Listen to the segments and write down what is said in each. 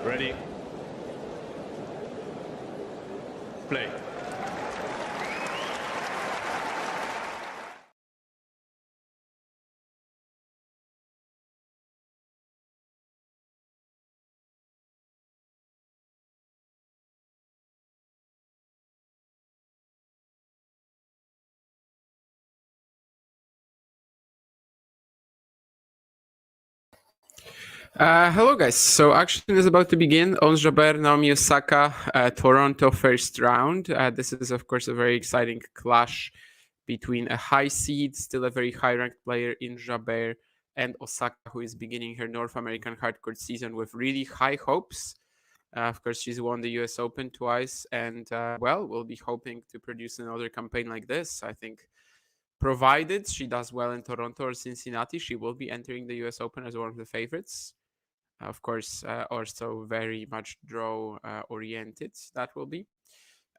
Ready. Play. Hello, guys. So action is about to begin on Jabeur, Naomi, Osaka, Toronto first round. This is, of course, a very exciting clash between a high seed, still a very high-ranked player in Jabeur, and Osaka, who is beginning her North American hardcourt season with really high hopes. Of course, she's won the US Open twice, and we'll be hoping to produce another campaign like this. I think, provided she does well in Toronto or Cincinnati, she will be entering the US Open as one of the favorites. Of course, also very much draw oriented, that will be.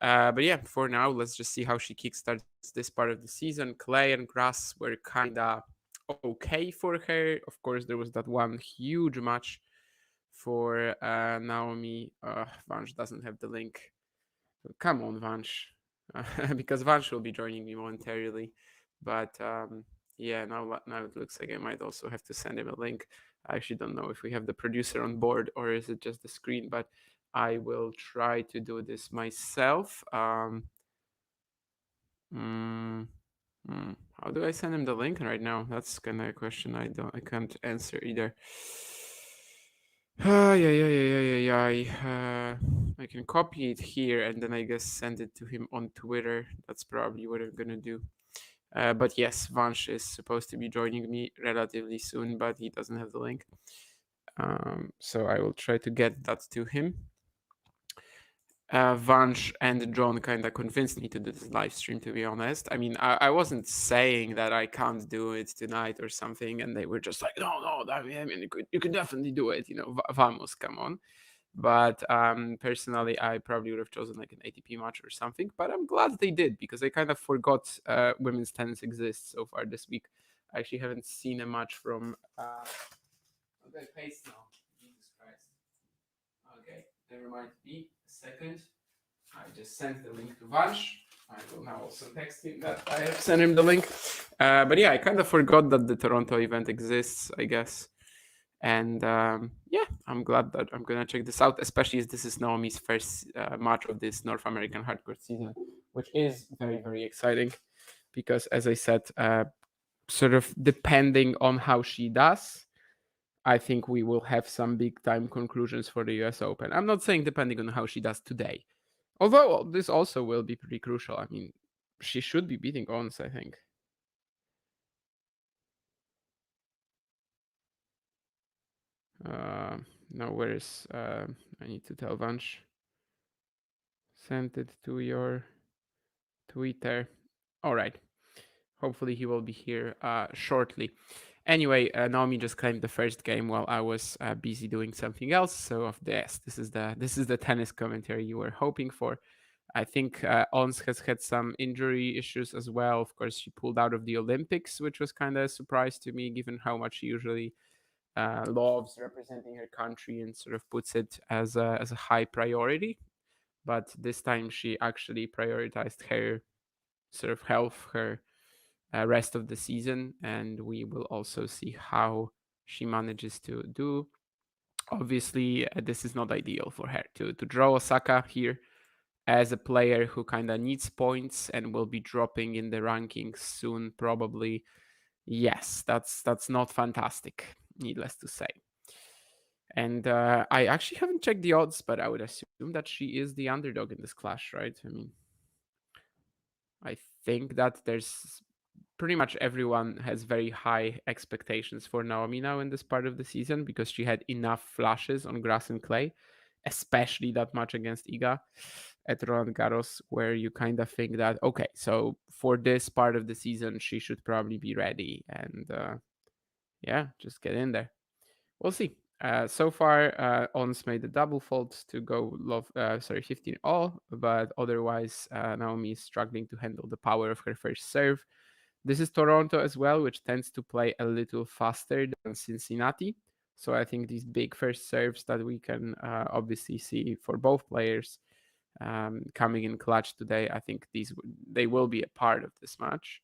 But yeah, for now, let's just see how she kickstarts this part of the season. Clay and grass were kind of okay for her. Of course, there was that one huge match for Naomi. Vansh doesn't have the link. Come on, Vansh. Because Vansh will be joining me momentarily. But yeah, now it looks like I might also have to send him a link. I actually don't know if we have the producer on board or is it just the screen, but I will try to do this myself. How do I send him the link right now? That's kind of a question I can't answer either. I can copy it here and then I guess send it to him on Twitter. That's probably what I'm gonna do. But yes, Vansh is supposed to be joining me relatively soon, but he doesn't have the link. So I will try to get that to him. Vansh and John kind of convinced me to do this live stream, to be honest. I mean, I wasn't saying that I can't do it tonight or something, and they were just like, no, I mean you could definitely do it, vamos, come on. But personally, I probably would have chosen like an ATP match or something, but I'm glad they did because I kind of forgot women's tennis exists so far this week. I actually haven't seen a match from. Okay, pace now. Jesus Christ. Okay, never mind. Be a second. I just sent the link to Vansh. I will now also text him that I have sent him the link. But yeah, I kind of forgot that the Toronto event exists, I guess. And yeah, I'm glad that I'm gonna check this out, especially as this is Naomi's first match of this North American hardcourt season, which is very, very exciting because, as I said, sort of depending on how she does, I think we will have some big time conclusions for the US Open. I'm not saying depending on how she does today, although this also will be pretty crucial. I mean, she should be beating Ons, I think. No, where is? I need to tell Vansh. Send it to your Twitter. All right. Hopefully he will be here shortly. Anyway, Naomi just claimed the first game while I was busy doing something else. So of this is the tennis commentary you were hoping for. I think Ons has had some injury issues as well. Of course, she pulled out of the Olympics, which was kind of a surprise to me, given how much she usually loves representing her country and sort of puts it as a high priority. But this time she actually prioritized her sort of health, her rest of the season, and we will also see how she manages to do. Obviously, this is not ideal for her to draw Osaka here as a player who kind of needs points and will be dropping in the rankings soon, probably. Yes, that's not fantastic, needless to say. And I actually haven't checked the odds, but I would assume that she is the underdog in this clash, right? I mean, I think that there's pretty much everyone has very high expectations for Naomi now in this part of the season because she had enough flashes on grass and clay, especially that match against Iga at Roland Garros, where you kind of think that, okay, so for this part of the season, she should probably be ready. And yeah, just get in there. We'll see. So far, Ons made a double fault to go 15 all, but otherwise, Naomi is struggling to handle the power of her first serve. This is Toronto as well, which tends to play a little faster than Cincinnati. So I think these big first serves that we can obviously see for both players coming in clutch today, I think they will be a part of this match.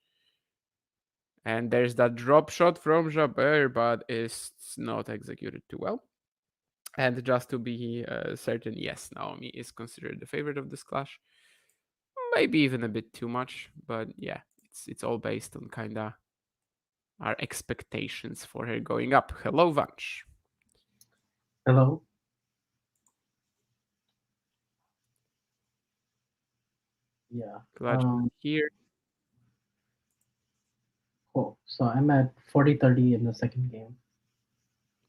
And there's that drop shot from Jabeur, but it's not executed too well. And just to be certain, yes, Naomi is considered the favorite of this clash. Maybe even a bit too much, but yeah, it's all based on kinda our expectations for her going up. Hello, Vanch. Hello. Yeah. Glad you're here. Cool. So I'm at 40-30 in the second game.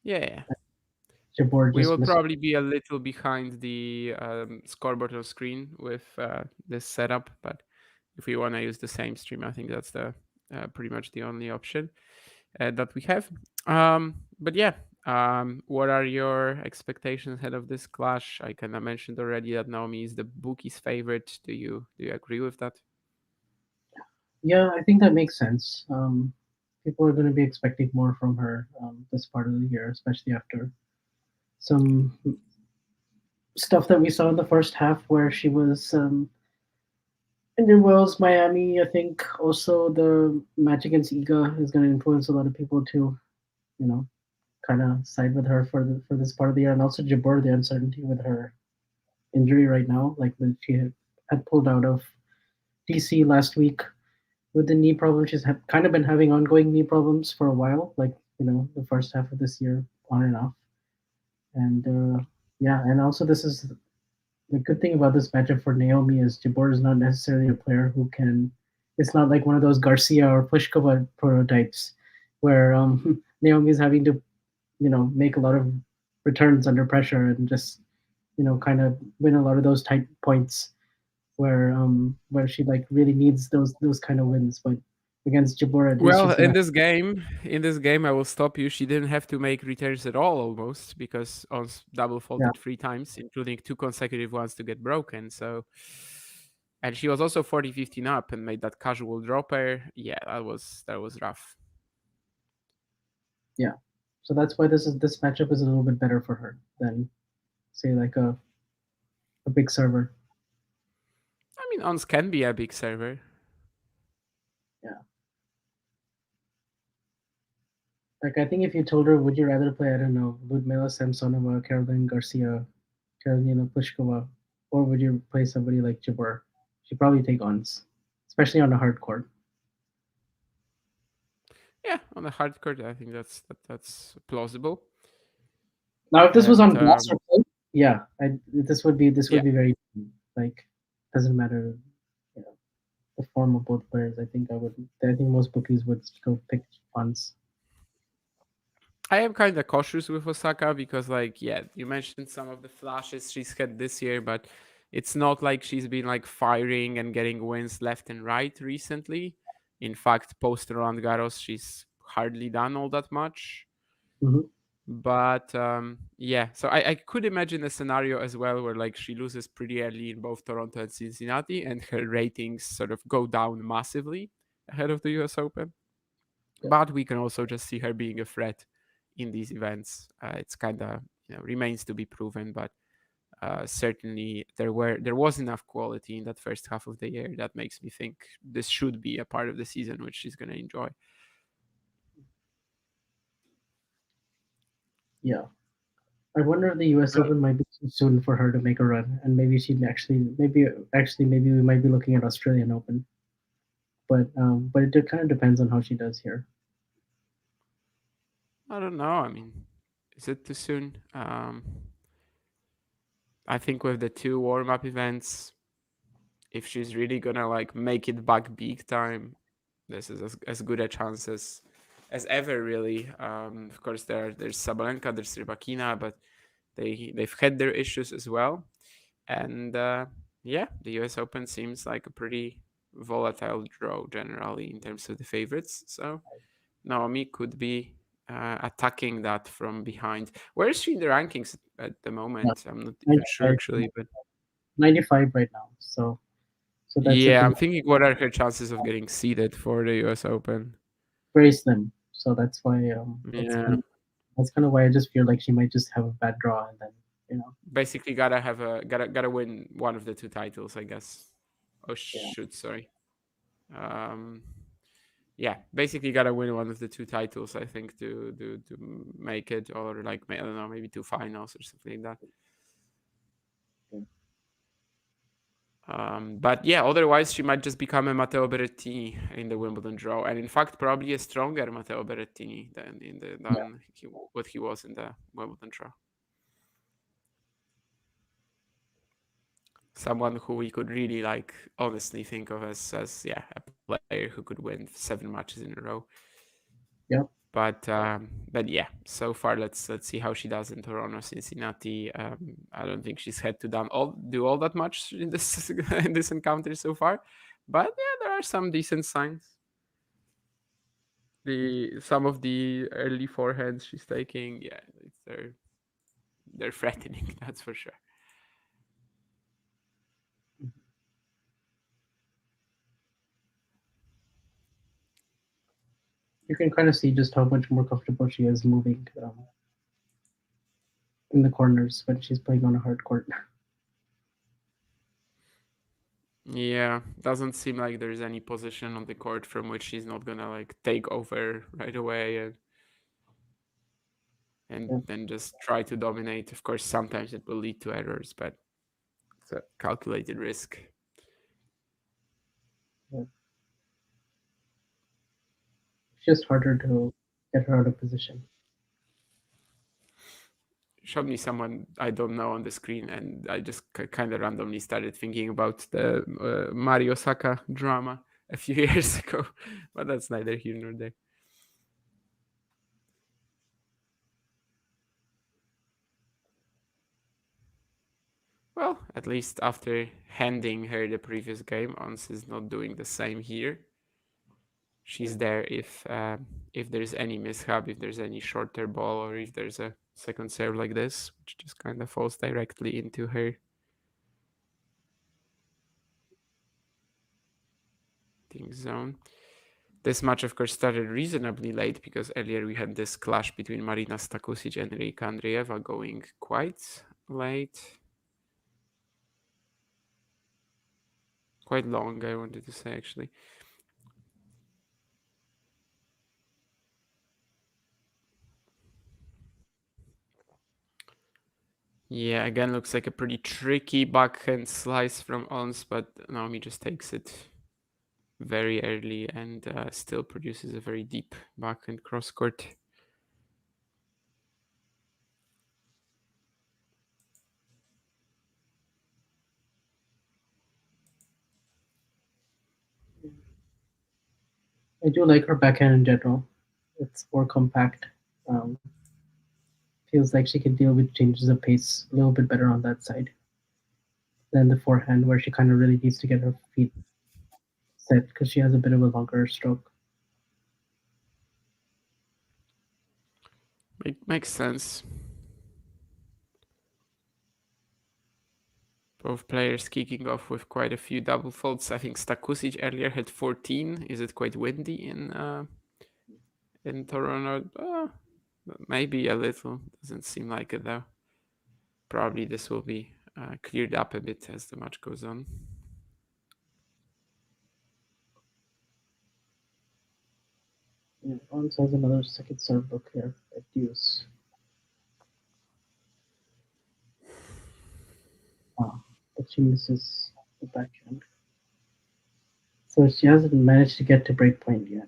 Yeah, Jabeur we just will missed. probably be a little behind the scoreboard on screen with this setup, but if we want to use the same stream, I think that's the pretty much the only option that we have. But yeah, what are your expectations ahead of this clash? I kind of mentioned already that Naomi is the bookie's favorite. Do you agree with that? Yeah, I think that makes sense. People are going to be expecting more from her this part of the year, especially after some stuff that we saw in the first half where she was in Wells, Miami. I think also the match against Iga is going to influence a lot of people to, you know, kind of side with her for this part of the year, and also Jabeur, the uncertainty with her injury right now, like when she had pulled out of DC last week with the knee problem. She's kind of been having ongoing knee problems for a while, like the first half of this year, on and off. And yeah, and also this is the good thing about this matchup for Naomi is Jabeur is not necessarily a player who can. It's not like one of those Garcia or Pliskova prototypes where Naomi is having to make a lot of returns under pressure and just kind of win a lot of those tight points where she like really needs those kind of wins. But against Jabeur, at least Well, she's gonna. in this game, I will stop you. She didn't have to make returns at all, almost, because double Yeah, faulted 3 times, including 2 consecutive ones to get broken. So, and she was also 40-15 up and made that casual dropper. Yeah, that was rough. yeah. So that's why this matchup is a little bit better for her than say like a big server. I mean, Ons can be a big server. Yeah. Like I think if you told her, would you rather play, I don't know, Ludmila Samsonova, Caroline Garcia, Carolina Pliskova, or would you play somebody like Jabeur? She'd probably take Ons, especially on a hard court. Yeah, on the hard court, I think that's plausible. Now, if this was And on grass or clay, yeah, this yeah, would be very like doesn't matter, you know, the form of both players. I think most bookies would still pick Ons. I am kind of cautious with Osaka because, like, yeah, you mentioned some of the flashes she's had this year, but it's not like she's been like firing and getting wins left and right recently. In fact, post Roland Garros, she's hardly done all that much. Hmm. But yeah, so I could imagine a scenario as well where like she loses pretty early in both Toronto and Cincinnati, and her ratings sort of go down massively ahead of the U.S. Open. Yeah, But we can also just see her being a threat in these events. It's kind of remains to be proven, but certainly there was enough quality in that first half of the year that makes me think this should be a part of the season which she's going to enjoy. yeah. I wonder if the U.S. Right. Open might be too soon for her to make a run, and maybe she'd maybe we might be looking at Australian Open. But it kind of depends on how she does here. I don't know. I mean, is it too soon? I think with the 2 warm-up events, if she's really gonna like make it back big time, this is as good a chance as ever, really. Of course, there's Sabalenka, there's Rybakina, but they've had their issues as well. And yeah, the US Open seems like a pretty volatile draw generally in terms of the favorites. So Naomi could be attacking that from behind. Where is she in the rankings at the Yeah, moment? I'm not even sure 95, actually, but 95 right now. So that's the yeah, thing. I'm thinking what are her chances of getting seeded for the US Open? Very slim. So that's why Yeah. That's kind of why I just feel like she might just have a bad draw and then Basically, gotta win one of the two titles, I guess. Oh yeah. shoot, sorry. Um, yeah, basically gotta win one of the two titles, I think, to make it, or like I don't know, maybe two finals or something like that. Yeah. But yeah, otherwise she might just become a Matteo Berrettini in the Wimbledon draw, and in fact probably a stronger Matteo Berrettini what he was in the Wimbledon draw. Someone who we could really like honestly think of as a player who could win 7 matches in a row. Yep. But yeah, so far let's see how she does in Toronto, Cincinnati. I don't think she's had to do all that much in this in this encounter so far, but yeah, there are some decent signs. Some of the early forehands she's taking, yeah, they're threatening. That's for sure. You can kind of see just how much more comfortable she is moving in the corners when she's playing on a hard court. Yeah, doesn't seem like there's any position on the court from which she's not gonna like take over right away and Yeah. then just try to dominate. Of course, sometimes it will lead to errors, but it's a calculated risk. Yeah. It's just harder to get her out of position. Showed me someone I don't know on the screen, and I just kind of randomly started thinking about the Mario Osaka drama a few years ago, but that's neither here nor there. Well, at least after handing her the previous game, Ons is not doing the same here. She's there if there's any mishap, if there's any shorter ball, or if there's a second serve like this, which just kind of falls directly into her zone. This match, of course, started reasonably late because earlier we had this clash between Marina Stakusic and Rika Andreeva going quite late. Quite long, I wanted to say, actually. Yeah, again, looks like a pretty tricky backhand slice from Ons, but Naomi just takes it very early and still produces a very deep backhand cross court. I do like her backhand in general. It's more compact. Feels like she can deal with changes of pace a little bit better on that side than the forehand, where she kind of really needs to get her feet set because she has a bit of a longer stroke. Makes sense. Both players kicking off with quite a few double faults. I think Stakusic earlier had 14. Is it quite windy in Toronto? Maybe a little. Doesn't seem like it though. Probably this will be cleared up a bit as the match goes on. Yeah, Ons has another second serve book here at deuce. But she misses the backhand. So she hasn't managed to get to break point yet.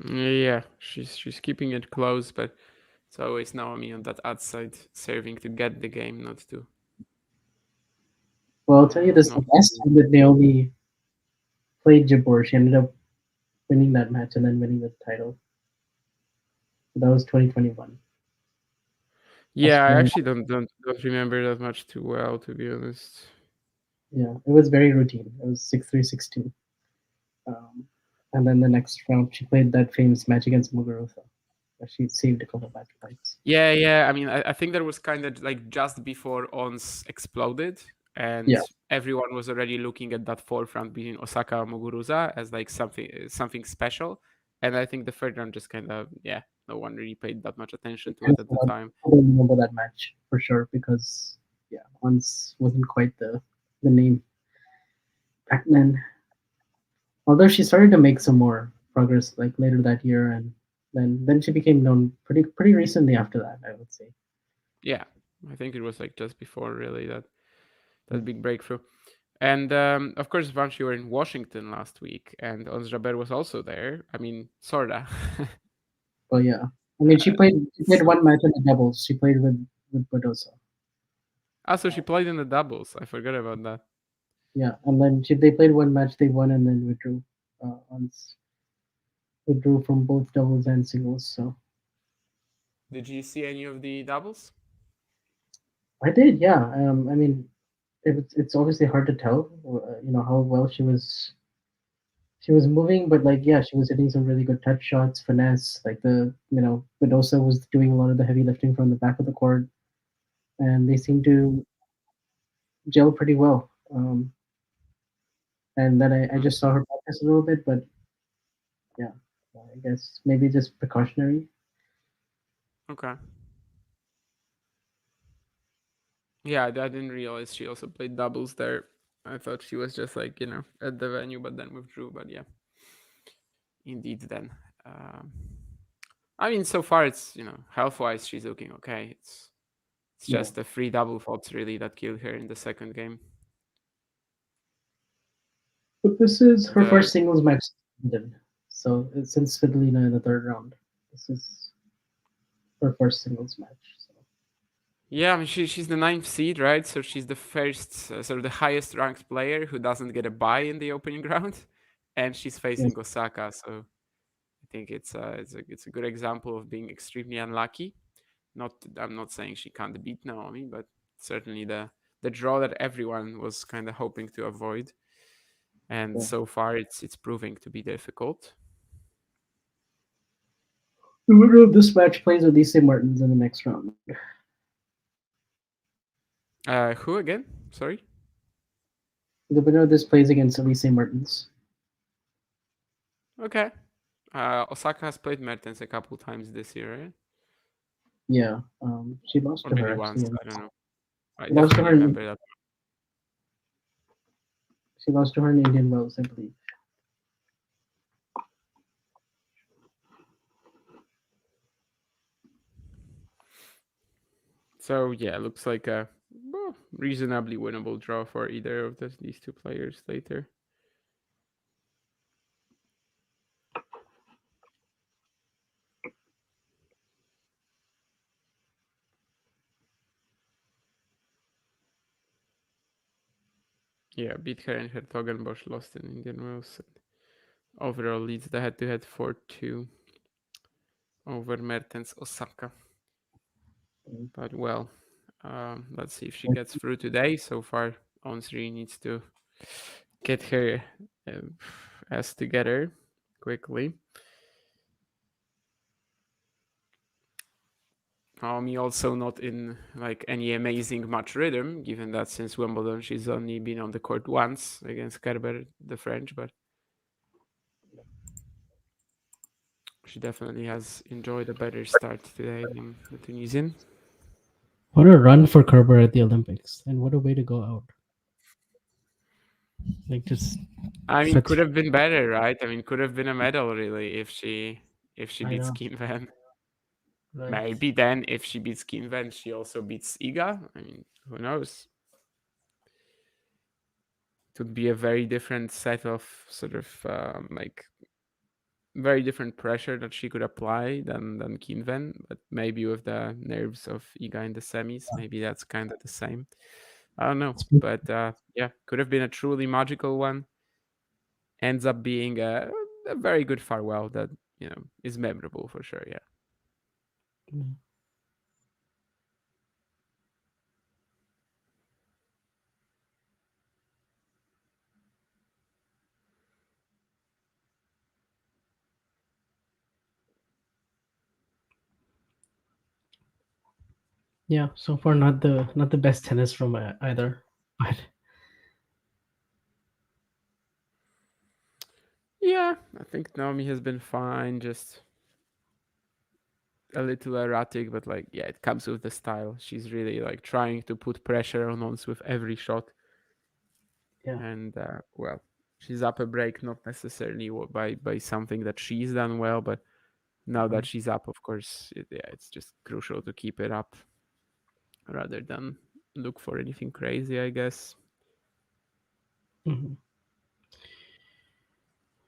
Yeah, she's keeping it close, but it's always Naomi on that outside serving to get the game, not to. Well, I'll tell you this: the last time that Naomi played Jabeur, she ended up winning that match and then winning the title. That was 2021. Yeah, I actually don't remember that much too well, to be honest. Yeah, it was very routine. It was 6-3, 6-2. And then the next round, she played that famous match against Muguruza, where she saved a couple match points. Yeah. I mean, I think that was kind of like just before Ons exploded, and everyone was already looking at that forefront between Osaka and Muguruza as like something special. And I think the third round just kind of, yeah, no one really paid that much attention to And it at the time. I don't remember that match for sure because yeah, Ons wasn't quite the name back then. Although she started to make some more progress like later that year, and then she became known pretty recently after that, I would say. Yeah, I think it was like just before really Yeah. that big breakthrough. And of course, Vansh, you were in Washington last week, and Ons Jabeur was also there. I mean, sorta. But yeah, I mean, she played So, one match in the doubles. She played with Badosa. so she played in the doubles. I forgot about that. Yeah, and then they played one match, they won, and then withdrew. Ons withdrew from both doubles and singles. So Did you see any of the doubles? I did, yeah. I mean, it's obviously hard to tell, how well she was moving, but like yeah, she was hitting some really good touch shots, finesse. Like Badosa was doing a lot of the heavy lifting from the back of the court, and they seemed to gel pretty well. And then I Hmm. just saw her practice a little bit, but yeah, I guess maybe just precautionary. Okay. Yeah, I didn't realize she also played doubles there. I thought she was just like, at the venue, but then withdrew. But yeah, indeed, then. Um, I mean, so far it's, health wise, she's looking okay. It's Yeah, just the three double faults really that killed her in the second game. but this is her The first singles match, so since Svitolina in the third round, this is her first singles match. So Yeah, I mean, she's the ninth seed, right? So she's the first, sort of the highest ranked player who doesn't get a bye in the opening round, and she's yes, facing Osaka. So I think it's a good example of being extremely unlucky. Not I'm not saying she can't beat Naomi, but certainly the draw that everyone was kind of hoping to avoid, and yeah. so far it's proving to be difficult. The winner of this match plays Elise Martins in the next round. Who again? Sorry. The winner of this plays against Elise Martins. Okay. Osaka has played Mertens a couple times this year, right? Yeah, she lost Or to maybe her once. actually. I don't know. I She lost to definitely her. remember that. She lost to her in Indian Wells, I believe. So yeah, looks like a reasonably winnable draw for either of these two players later. Yeah, beat her and Hertogenbosch lost in Indian Wells. Overall leads the head-to-head 4-2 over Mertens Osaka. But well, let's see if she gets through today. So far, Onsri needs to get her ass together quickly. Naomi also not in like any amazing match rhythm, given that since Wimbledon she's only been on the court once against Kerber, the French, but she definitely has enjoyed a better start today than the Tunisian. What a run for Kerber at the Olympics, and what a way to go out! Like just I mean, could such. have been better, right? I mean, could have been a medal really if she I beats know, Kinvan. right? Maybe then if she beats Kinvan, she also beats Iga. I mean, who knows? It would be a very different set of sort of like very different pressure that she could apply than Kinven, but maybe with the nerves of Iga in the semis, maybe that's kind of the same. I don't know, but yeah, could have been a truly magical one. Ends up being a very good farewell that is memorable for sure. Yeah. Yeah, so far not the best tennis from either, but Yeah, I think Naomi has been fine, just a little erratic, but like yeah, it comes with the style. She's really like trying to put pressure on Ons with every shot, Yeah. and well, she's up a break, not necessarily by something that she's done well, but now that Mhm. she's up, of course, yeah, it's just crucial to keep it up rather than look for anything crazy, I guess. Mhm.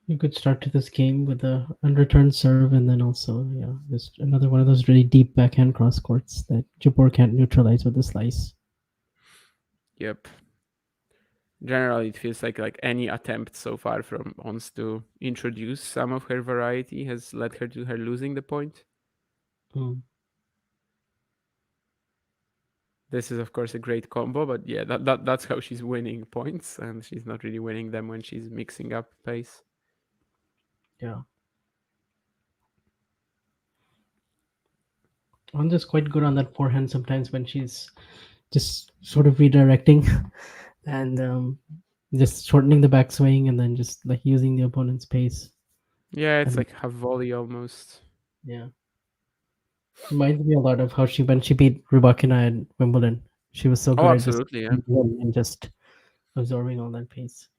A good start to this game with a unreturned serve, and then also, yeah, just another one of those really deep backhand cross courts that Jabeur can't neutralize with the slice. Yep. Generally, it feels like any attempt so far from Ons to introduce some of her variety has led her to her losing the point. Mm. This is of course a great combo, but yeah, that's how she's winning points, and she's not really winning them when she's mixing up pace. Yeah. Anja's quite good on that forehand sometimes when she's just sort of redirecting and just shortening the backswing and then just like using the opponent's pace. Yeah, it's And like half volley almost. yeah, reminds me a lot of how she when she beat Rybakina at Wimbledon. She was so Oh, good at just absolutely, yeah. and just absorbing all that pace.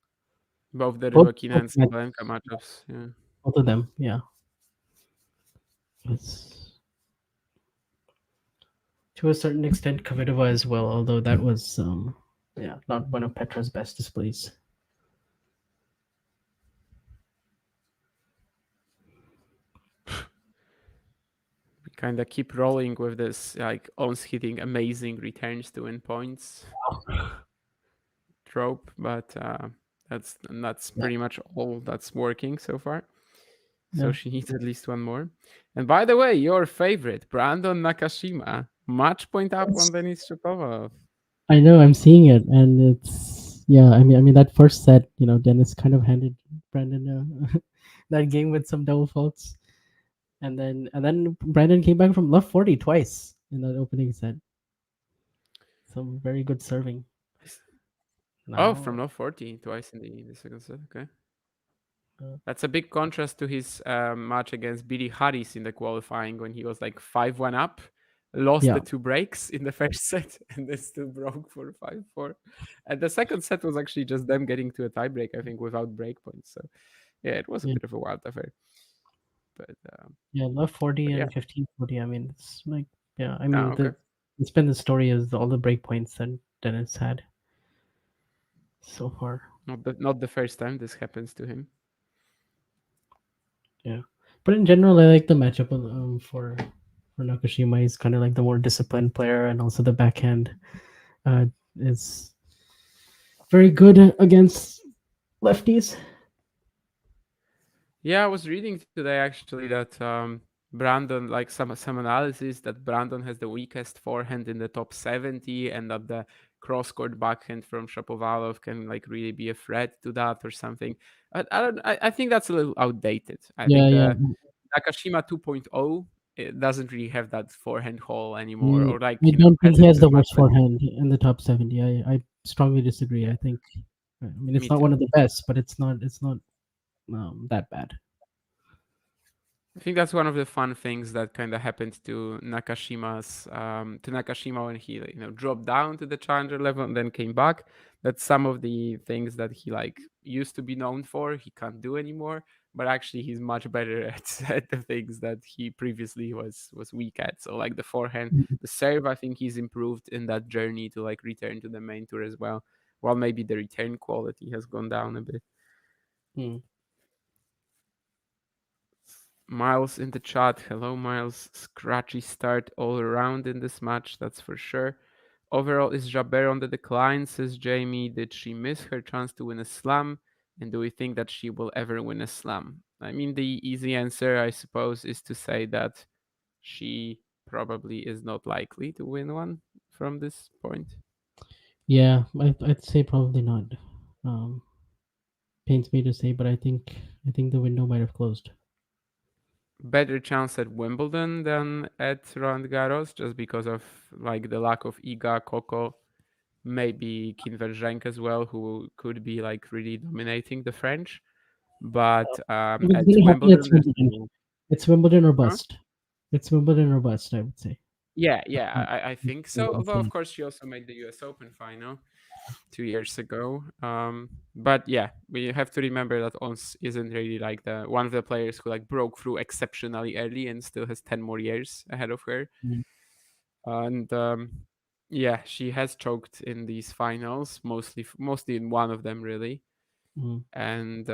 Both the Both, Rybakina both, and match- Sabalenka matchups. Yeah. both of them, yeah. It's, to a certain extent, Kvitova as well. Although that was, yeah, not one of Petra's best displays. We kind of keep rolling with this, like Ons hitting amazing returns to win points trope, but that's Yeah, pretty much all that's working so far. So yeah. she needs at least one more. And by the way, your favorite, Brandon Nakashima, match point up on Denis Shapovalov. I know I'm seeing it, and it's yeah. I mean that first set, Dennis kind of handed Brandon that game with some double faults, and then Brandon came back from left 40 twice in that opening set. Some very good serving. Oh, from Now, low 40 twice in the second set. Okay. uh, That's a big contrast to his match against Billy Harris in the qualifying when he was like 5-1 up, lost yeah, the two breaks in the first set, and then still broke for 5-4. And the second set was actually just them getting to a tiebreak, I think, without break points. So yeah, it was a yeah, bit of a wild affair. But yeah. Left 40 yeah. and 15-40. I mean, it's like yeah. I mean Ah, okay. the it's been the story is all the break points that Dennis had so far. Not the first time this happens to him. Yeah, but in general, I like the matchup for Nakashima. He's kind of like the more disciplined player, and also the backhand uh, is very good against lefties. Yeah, I was reading today actually that Brandon, like some analysis that Brandon has the weakest forehand in the top 70, and that the cross-court backhand from Shapovalov can like really be a threat to that or something. I don't. I think that's a little outdated. I Yeah, think yeah. the Nakashima 2.0 it doesn't really have that forehand hole anymore, Mm, or like I don't think has he it has the much worst better. forehand in the top 70. I strongly disagree. I think I mean it's Me not one too. of the best, but it's not that bad. I think that's one of the fun things that kind of happened to Nakashima when he dropped down to the challenger level and then came back. That some of the things that he like used to be known for he can't do anymore. But actually, he's much better at the things that he previously was weak at. So like the forehand, Mm, the serve, I think he's improved in that journey to like return to the main tour as well. While maybe the return quality has gone down a bit. mm. Miles in the chat. Hello, Miles. Scratchy start all around in this match, that's for sure. Overall, is Jabeur on the decline? Says Jamie. Did she miss her chance to win a slam? And do we think that she will ever win a slam? I mean, the easy answer, I suppose, is to say that she probably is not likely to win one from this point. Yeah, I'd say probably not. Um, Pains me to say, but I think the window might have closed. Better chance at Wimbledon than at Roland Garros, just because of like the lack of Iga, Coco, maybe Kinverzenk as well, who could be like really dominating the French. But If it's at gonna happen, Wimbledon, it's there's Wimbledon. no. It's Wimbledon or Huh? bust. It's Wimbledon or bust, I would say. Yeah, Um, I think so. Although of course she also made the U.S. Open final 2 years ago. But yeah, we have to remember that Ons isn't really like the one of the players who like broke through exceptionally early and still has 10 more years ahead of her. Mm, And yeah, she has choked in these finals, mostly in one of them really. mm, And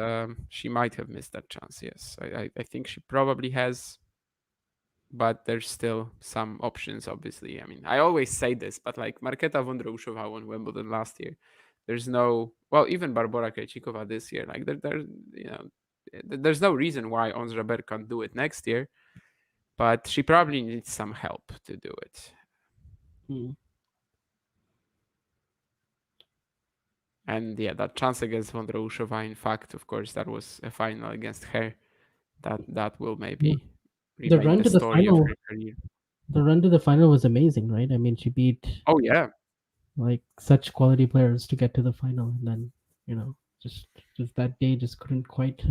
she might have missed that chance. Yes, I think she probably has, but there's still some options. Obviously, I mean, I always say this, but like Marketa Vondroushova won Wimbledon last year. There's no, well, even Barbora Krejcikova this year. Like you know, there's no reason why Ons Jabeur can't do it next year. But she probably needs some help to do it. mm. And yeah, that chance against Vondroushova, in fact, of course, that was a final against her. That will Yeah. maybe The remain run the to the story of final, her career. the run to the final was amazing, right? I mean, she beat Oh yeah. like such quality players to get to the final, and then you know, just just that day just couldn't quite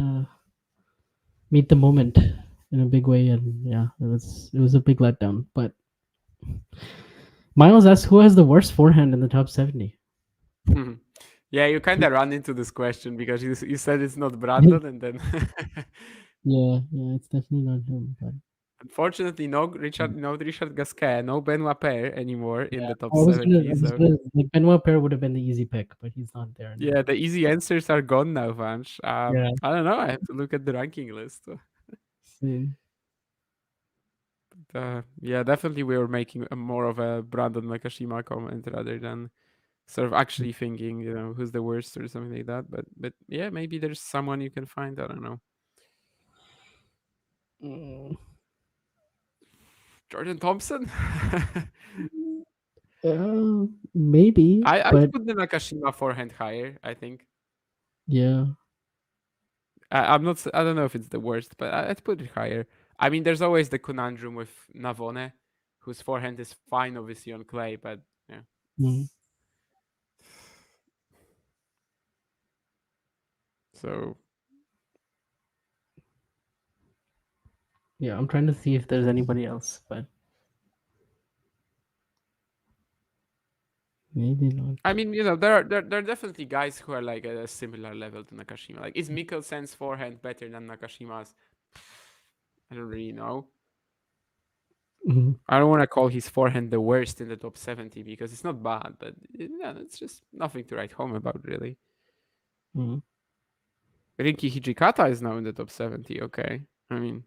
meet the moment in a big way, and yeah, it was a big letdown. But Miles asked, who has the worst forehand in the top 70? Yeah, you kind of run into this question because you said it's not Brandon, and then Yeah, it's definitely not him. But unfortunately, no Richard Gasquet, no Benoit Paire anymore in yeah, the top I was gonna, 70. I was So gonna like Benoit Paire would have been the easy pick, but he's not there yeah, anymore. the easy answers are gone now, Vanch. Yeah, I don't know. I have to look at the ranking list. same. Yeah, definitely we were making more of a Brandon Nakashima comment rather than sort of actually thinking, who's the worst or something like that. But yeah, maybe there's someone you can find. I don't know. Mm, Jordan Thompson. maybe, I'd but put the Nakashima forehand higher. I think. yeah, I'm not. I don't know if it's the worst, but I'd put it higher. I mean, there's always the conundrum with Navone, whose forehand is fine, obviously on clay, but yeah. mm, So yeah. I'm trying to see if there's anybody else, but maybe not. I mean, there are definitely guys who are like at a similar level to Nakashima. Like, is Mikkelsen's forehand better than Nakashima's? I don't really know. Mhm, I don't want to call his forehand the worst in the top 70 because it's not bad, but yeah, it's just nothing to write home about, really. mhm, Rinki Hijikata is now in the top 70. Okay, I mean,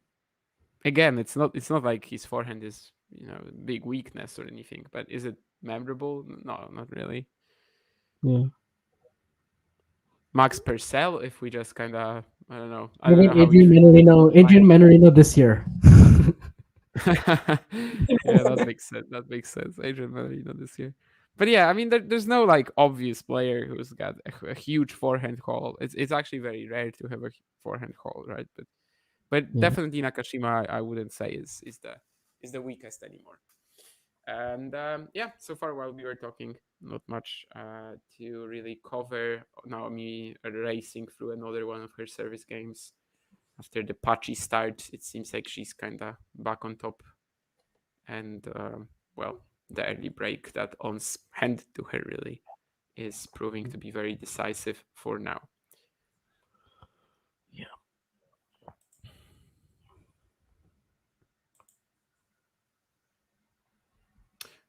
again, it's not like his forehand is a big weakness or anything, but is it memorable? No, not really. yeah. Max Purcell, if we just kind of I What don't about know how we feel about him. Adrian Manorino this year. Yeah, that makes sense. That makes sense. Adrian Marino this year. But yeah, I mean, there's no like obvious player who's got a huge forehand haul. It's actually very rare to have a forehand haul, right? But Yeah. definitely Nakashima, I wouldn't say is the weakest anymore. And yeah, so far while we were talking, not much to really cover. Naomi racing through another one of her service games after the patchy start. It seems like she's kind of back on top, and well, the early break that Ons handed to her really is proving to be very decisive for now. Yeah.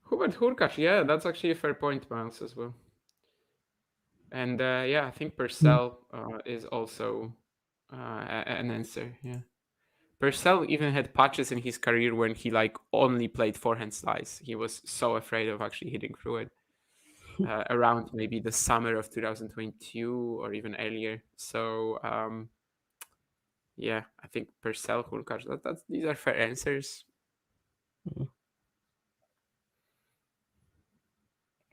Hubert Hurkacz, yeah, that's actually a fair point, Miles, as well. And yeah, I think Mm, Purcell is also an answer. Yeah, Purcell even had patches in his career when he like only played forehand slice. He was so afraid of actually hitting through it. Around maybe the summer of 2022 or even earlier. So yeah, I think Purcell, Hurkacz, these are fair answers. mm,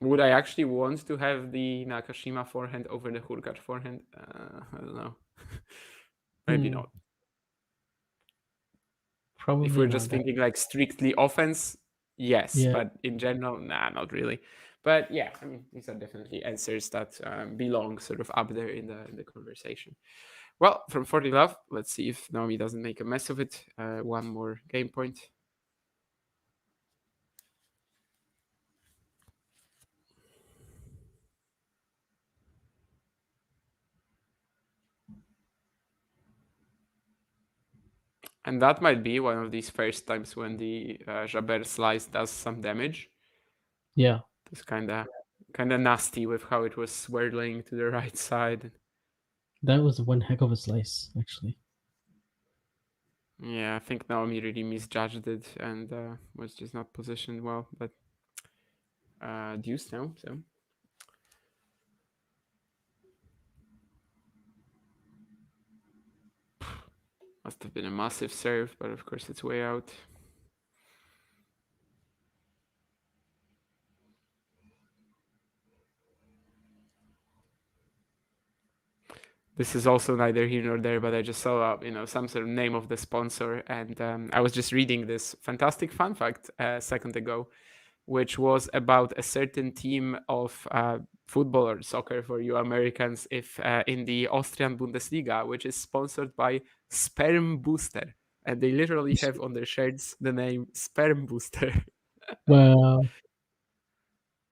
Would I actually want to have the Nakashima forehand over the Hurkacz forehand? I don't know. Maybe mm. not. If Probably we're not. just thinking like strictly offense, yes, Yeah. but in general, nah, not really. But yeah, I mean, these are definitely answers that belong sort of up there in the conversation. Well, from 40 love, let's see if Naomi doesn't make a mess of it. One more game point. And that might be one of these first times when the Jabeur slice does some damage. Yeah, It's kind of nasty with how it was swirling to the right side. that was one heck of a slice, actually. Yeah, I think Naomi really misjudged it and was just not positioned well. But deuce now, so must have been a massive serve, but of course it's way out. This is also neither here nor there, but I just saw some sort of name of the sponsor, and I was just reading this fantastic fun fact a second ago, which was about a certain team of football or soccer for you Americans, if in the Austrian Bundesliga, which is sponsored by Sperm Booster, and they literally have on their shirts the name Sperm Booster. Well,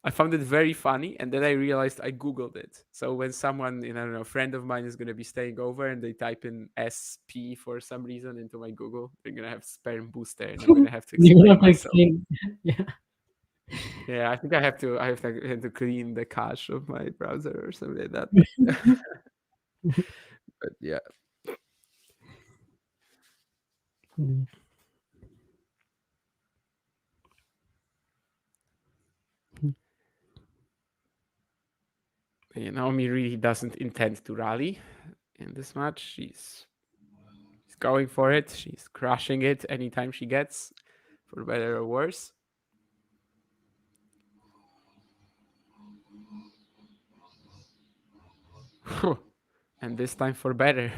I found it very funny, and then I realized I googled it. So when someone, I don't know, a friend of mine is going to be staying over, and they type in SP for some reason into my Google, they're going to have Sperm Booster, and I'm going to have to you're gonna explain have to myself. explain. Yeah. Yeah, I think I have to clean the cache of my browser or something like that. But yeah. Mm. Naomi really doesn't intend to rally in this match. She's going for it. She's crushing it anytime she gets, for better or worse. And this time for better.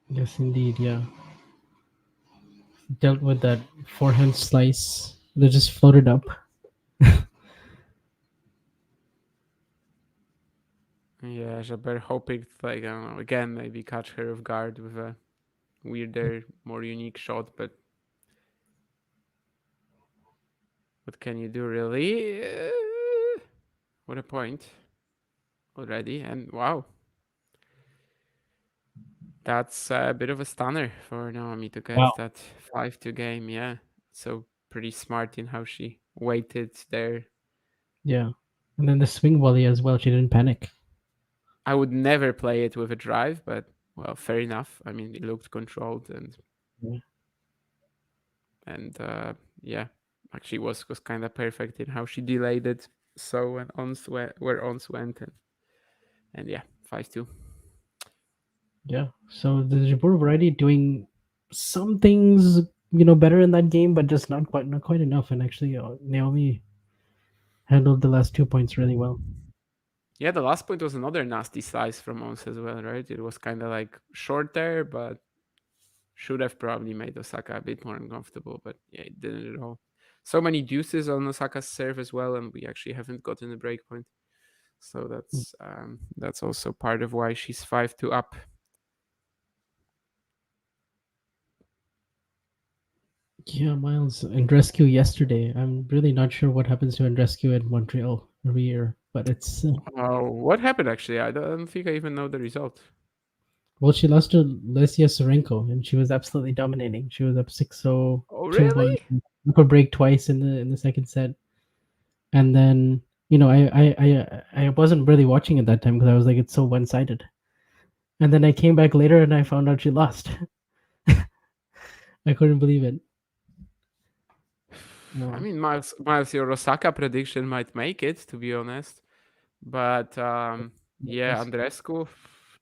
Yes, indeed. Yeah. Dealt with that forehand slice that just floated up. Yeah, Jabeur hoping to, I don't know, again, maybe catch her off guard with a weirder, more unique shot, but what can you do, really? What a point already, and wow. That's a bit of a stunner for Naomi to get Wow. that 5-2 game, yeah. So pretty smart in how she waited there. Yeah. And then the swing volley as well. She didn't panic. I would never play it with a drive, but well, fair enough. I mean, it looked controlled and Yeah. and yeah, actually was kind of perfect in how she delayed it. So when where ons went and yeah, 5-2. Yeah. So the Jabeur variety doing some things, better in that game, but just not quite enough. And actually, Naomi handled the last 2 points really well. Yeah, the last point was another nasty slice from ons as well, right? It was kind of like short there, but should have probably made Osaka a bit more uncomfortable, but yeah, it didn't at all. So many deuces on Osaka's serve as well, and we actually haven't gotten a break point. So that's also part of why she's 5-2 up. Yeah, Miles, Andrescu yesterday. I'm really not sure what happens to Andrescu in Montreal every year, but it's Oh, what happened actually? I don't think I even know the result. well, she lost to Lesia Sorenko, and she was absolutely dominating. She was up 6-0, Oh, 2-1, really? up a break twice in the second set, and then I wasn't really watching at that time because I was like it's so one sided, and then I came back later and I found out she lost. I couldn't believe it. I No, mean, Miles, your Osaka prediction might make it, to be honest. But yeah, Andrescu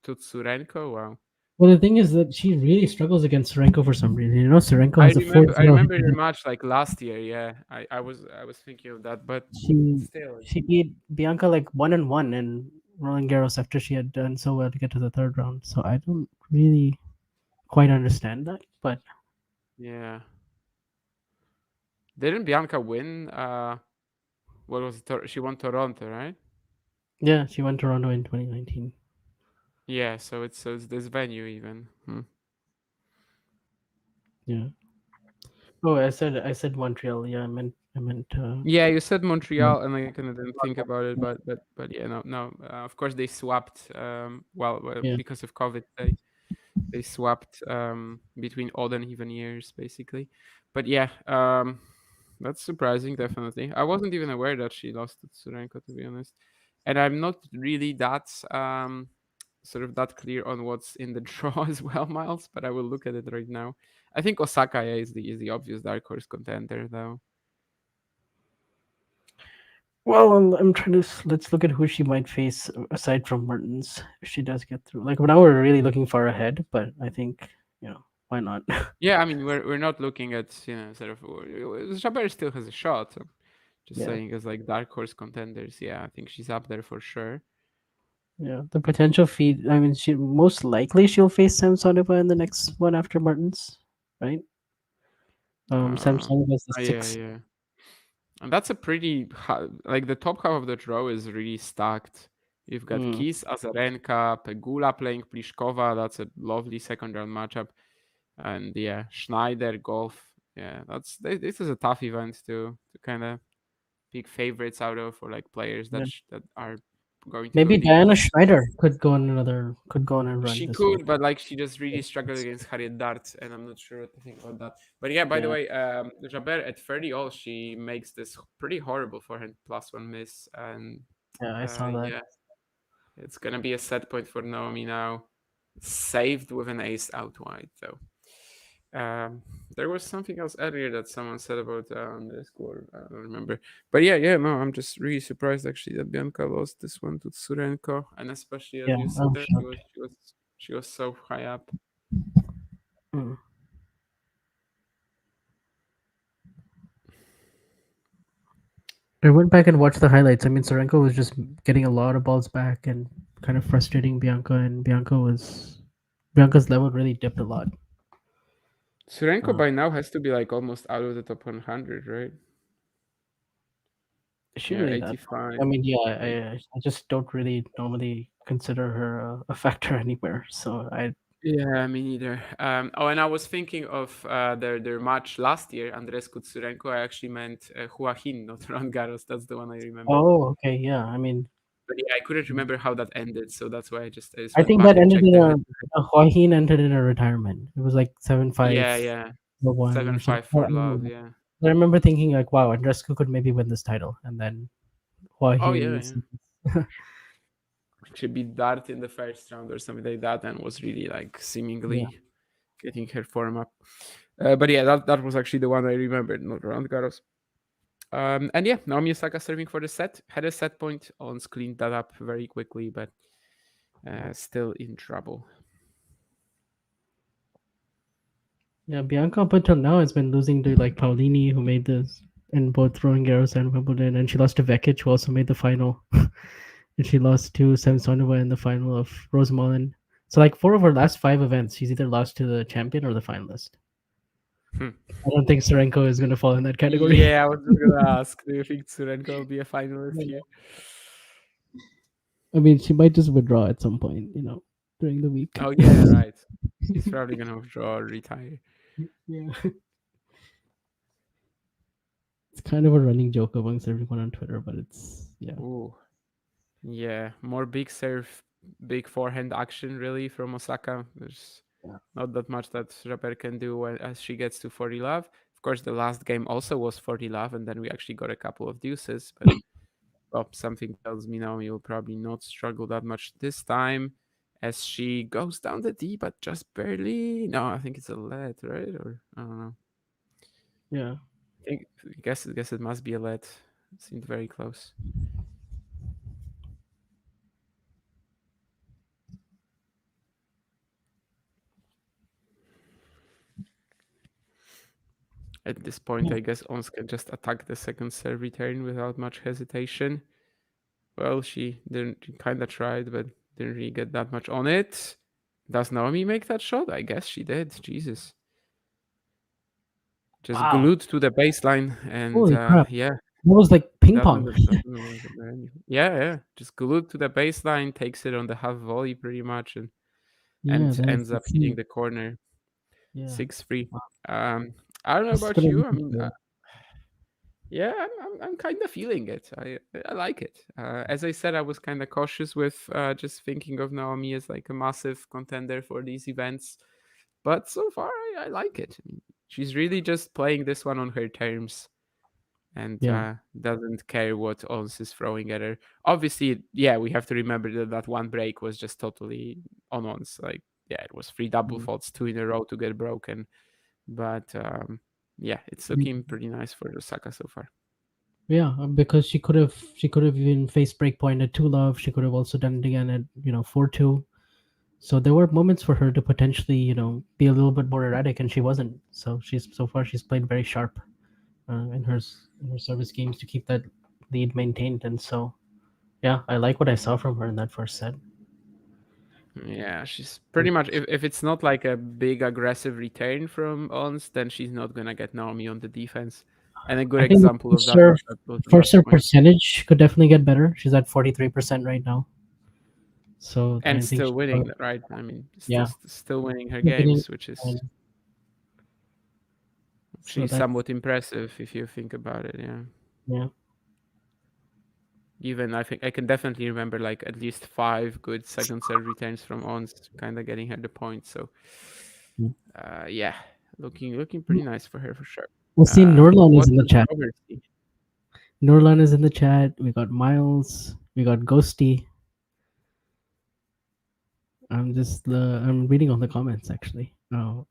to Tsurenko, wow. well, the thing is that she really struggles against Sorenko for some reason. Sorenko I has a remember 4-0 I hit remember your rate. match like last year, yeah. I was thinking of that, but She still. she beat Bianca like 1-1 in Roland Garros after she had done so well to get to the third round. So I don't really quite understand that, but Yeah. Didn't Bianca win? What was it? She won Toronto, right? yeah, she won Toronto in 2019. Yeah, so it's this venue even. Yeah. Oh, I said Montreal. Yeah, I meant Yeah, you said Montreal, and I kind of didn't think about it, but yeah, no. Of course, they swapped. Well, yeah. because of COVID, they swapped between odd and even years, basically. But yeah, that's surprising, definitely. I wasn't even aware that she lost to Tsurenko, to be honest, and I'm not really that sort of that clear on what's in the draw as well, Miles. But I will look at it right now. I think Osaka, yeah, is the obvious dark horse contender, though. Well, I'm trying to let's look at who she might face aside from Mertens if she does get through. Like now we're really looking far ahead, but I think why not? Yeah, I mean we're not looking at sort of Jabeur still has a shot. So just Yeah, saying as like dark horse contenders. Yeah, I think she's up there for sure. yeah. The potential feed. I mean, she most likely she'll face Sam Sonova in the next one after Mertens, right? Sam Uh, Sonova is the yeah, sixth. yeah, and that's a like the top half of the draw is really stacked. You've got Mm, Kis, Azarenka, Pegula playing Pliskova. That's a lovely second round matchup. And yeah, Schneider, Golf. Yeah, this is a tough event to kind of pick favorites out of, or like players yeah. that are going to go Maybe deep. Diana Schneider could go on a run She this week. could, but like she just really struggled against Harriet Dart, and I'm not sure what to think about that. But yeah, by the Yeah, way, Jabeur at 30 all, she makes this pretty horrible forehand +1 miss, and yeah, I saw that. yeah, it's gonna be a set point for Naomi now. Saved with an ace out wide, though. Um, there was something else earlier that someone said about the score. I don't remember, but yeah. No, I'm just really surprised actually that Bianca lost this one to Tsurenko, and especially as Yeah, you I'm said, shocked. she was so high up. Mm. I went back and watched the highlights. I mean, Sorenko was just getting a lot of balls back and kind of frustrating Bianca, and Bianca's level really dipped a lot. Tsurenko Uh, by now has to be like almost out of the top 100, right? is she Yeah, really that? I 85. mean, yeah, Eight- I just don't really normally consider her a factor anywhere. So I Yeah, me neither. Oh, and I was thinking of their match last year, Andrescu Tsurenko. I actually meant Joaquin, not Roland Garros. That's the one I remember. okay, yeah. I mean, But yeah, I couldn't remember how that ended, so that's why I just I went think back that and ended checked in the head. Joaquin ended in a retirement. It was like 7-5 Yeah, yeah. 1 or something. 7-5 for love, yeah. I remember thinking like, wow, Andrescu could maybe win this title, and then Oh yeah, Joaquin. yeah. She beat Dart in the first round or something like that, and was really like Yeah, seemingly getting her form up. But yeah, that was actually the one I remembered, not Roland Garros. And yeah, Naomi Osaka serving for the set. Had a set point. Ons cleaned that up very quickly, but still in trouble. yeah. Bianca up until now has been losing to like Paulini, who made this in both Roland Garros and Wimbledon, and she lost to Vekic, who also made the final, and she lost to Samsonova in the final of Rosemalen. So like 4 of her last 5 events, she's either lost to the champion or the finalist. Hmm. I don't think Serenko is going to fall in that category. Yeah, I was just gonna ask. Do you think Tsurenko will be a finalist here? I mean, she might just withdraw at some point, during the week. Oh yeah, right. She's probably gonna withdraw or retire. Yeah. It's kind of a running joke amongst everyone on Twitter, but it's yeah. Ooh, yeah. More big serve, big forehand action really from Osaka. There's Yeah. not that much that Jabeur can do as she gets to 40 love. Of course, the last game also was 40 love, and then we actually got a couple of deuces. But well, something tells me Naomi will probably not struggle that much this time, as she goes down the D, but just barely. No, I think it's a lead, right? Or I don't know. Yeah. I guess it must be a lead. It seemed very close. At this point, Yeah. I guess Ons can just attack the second serve return without much hesitation. Well, she didn't kind of tried, but didn't really get that much on it. Does Naomi make that shot? I guess she did. Jesus. Just Wow. glued to the baseline, and Holy crap. yeah. That was like ping Doesn't pong. look doesn't look like a bad angle. Yeah, yeah. Just glued to the baseline, takes it on the half volley pretty much, Yeah, and that's ends up hitting insane. the corner Yeah. 6-3. Wow. I don't know This is about gonna you. I be mean, good. yeah, I'm kind of feeling it. I like it. As I said, I was kind of cautious with just thinking of Naomi as like a massive contender for these events, but so far I like it. I mean, she's really just playing this one on her terms and Yeah. doesn't care what Ons is throwing at her. Obviously, yeah, we have to remember that that one break was just totally on Ons. Like, yeah, it was three double Mm. faults, two in a row to get broken. But yeah, it's Mm. looking pretty nice for Osaka so far. Yeah, because she could have even faced breakpoint at 2 love. She could have also done it again at 4-2. So there were moments for her to potentially be a little bit more erratic, and she wasn't. So she's played very sharp in her service games to keep that lead maintained. And so yeah, I like what I saw from her in that first set. Yeah, she's pretty much if it's not like a big aggressive return from Ons, then she's not gonna get Naomi on the defense. And a good I think the example of that was the first last serve point. percentage could definitely get better. She's at 43% right now. So And I think still winning, right? I mean, yeah, still winning her still winning, games, which is and so actually that's somewhat impressive if you think about it. Yeah. yeah. Even I think I can definitely remember like at least 5 good second serve returns from Ons, kind of getting her the point. So, Mm. yeah, looking pretty nice for her for sure. We'll see. Nurlan is What in the chat. controversy? Nurlan is in the chat. We got Miles. We got Ghosty. I'm reading all the comments actually.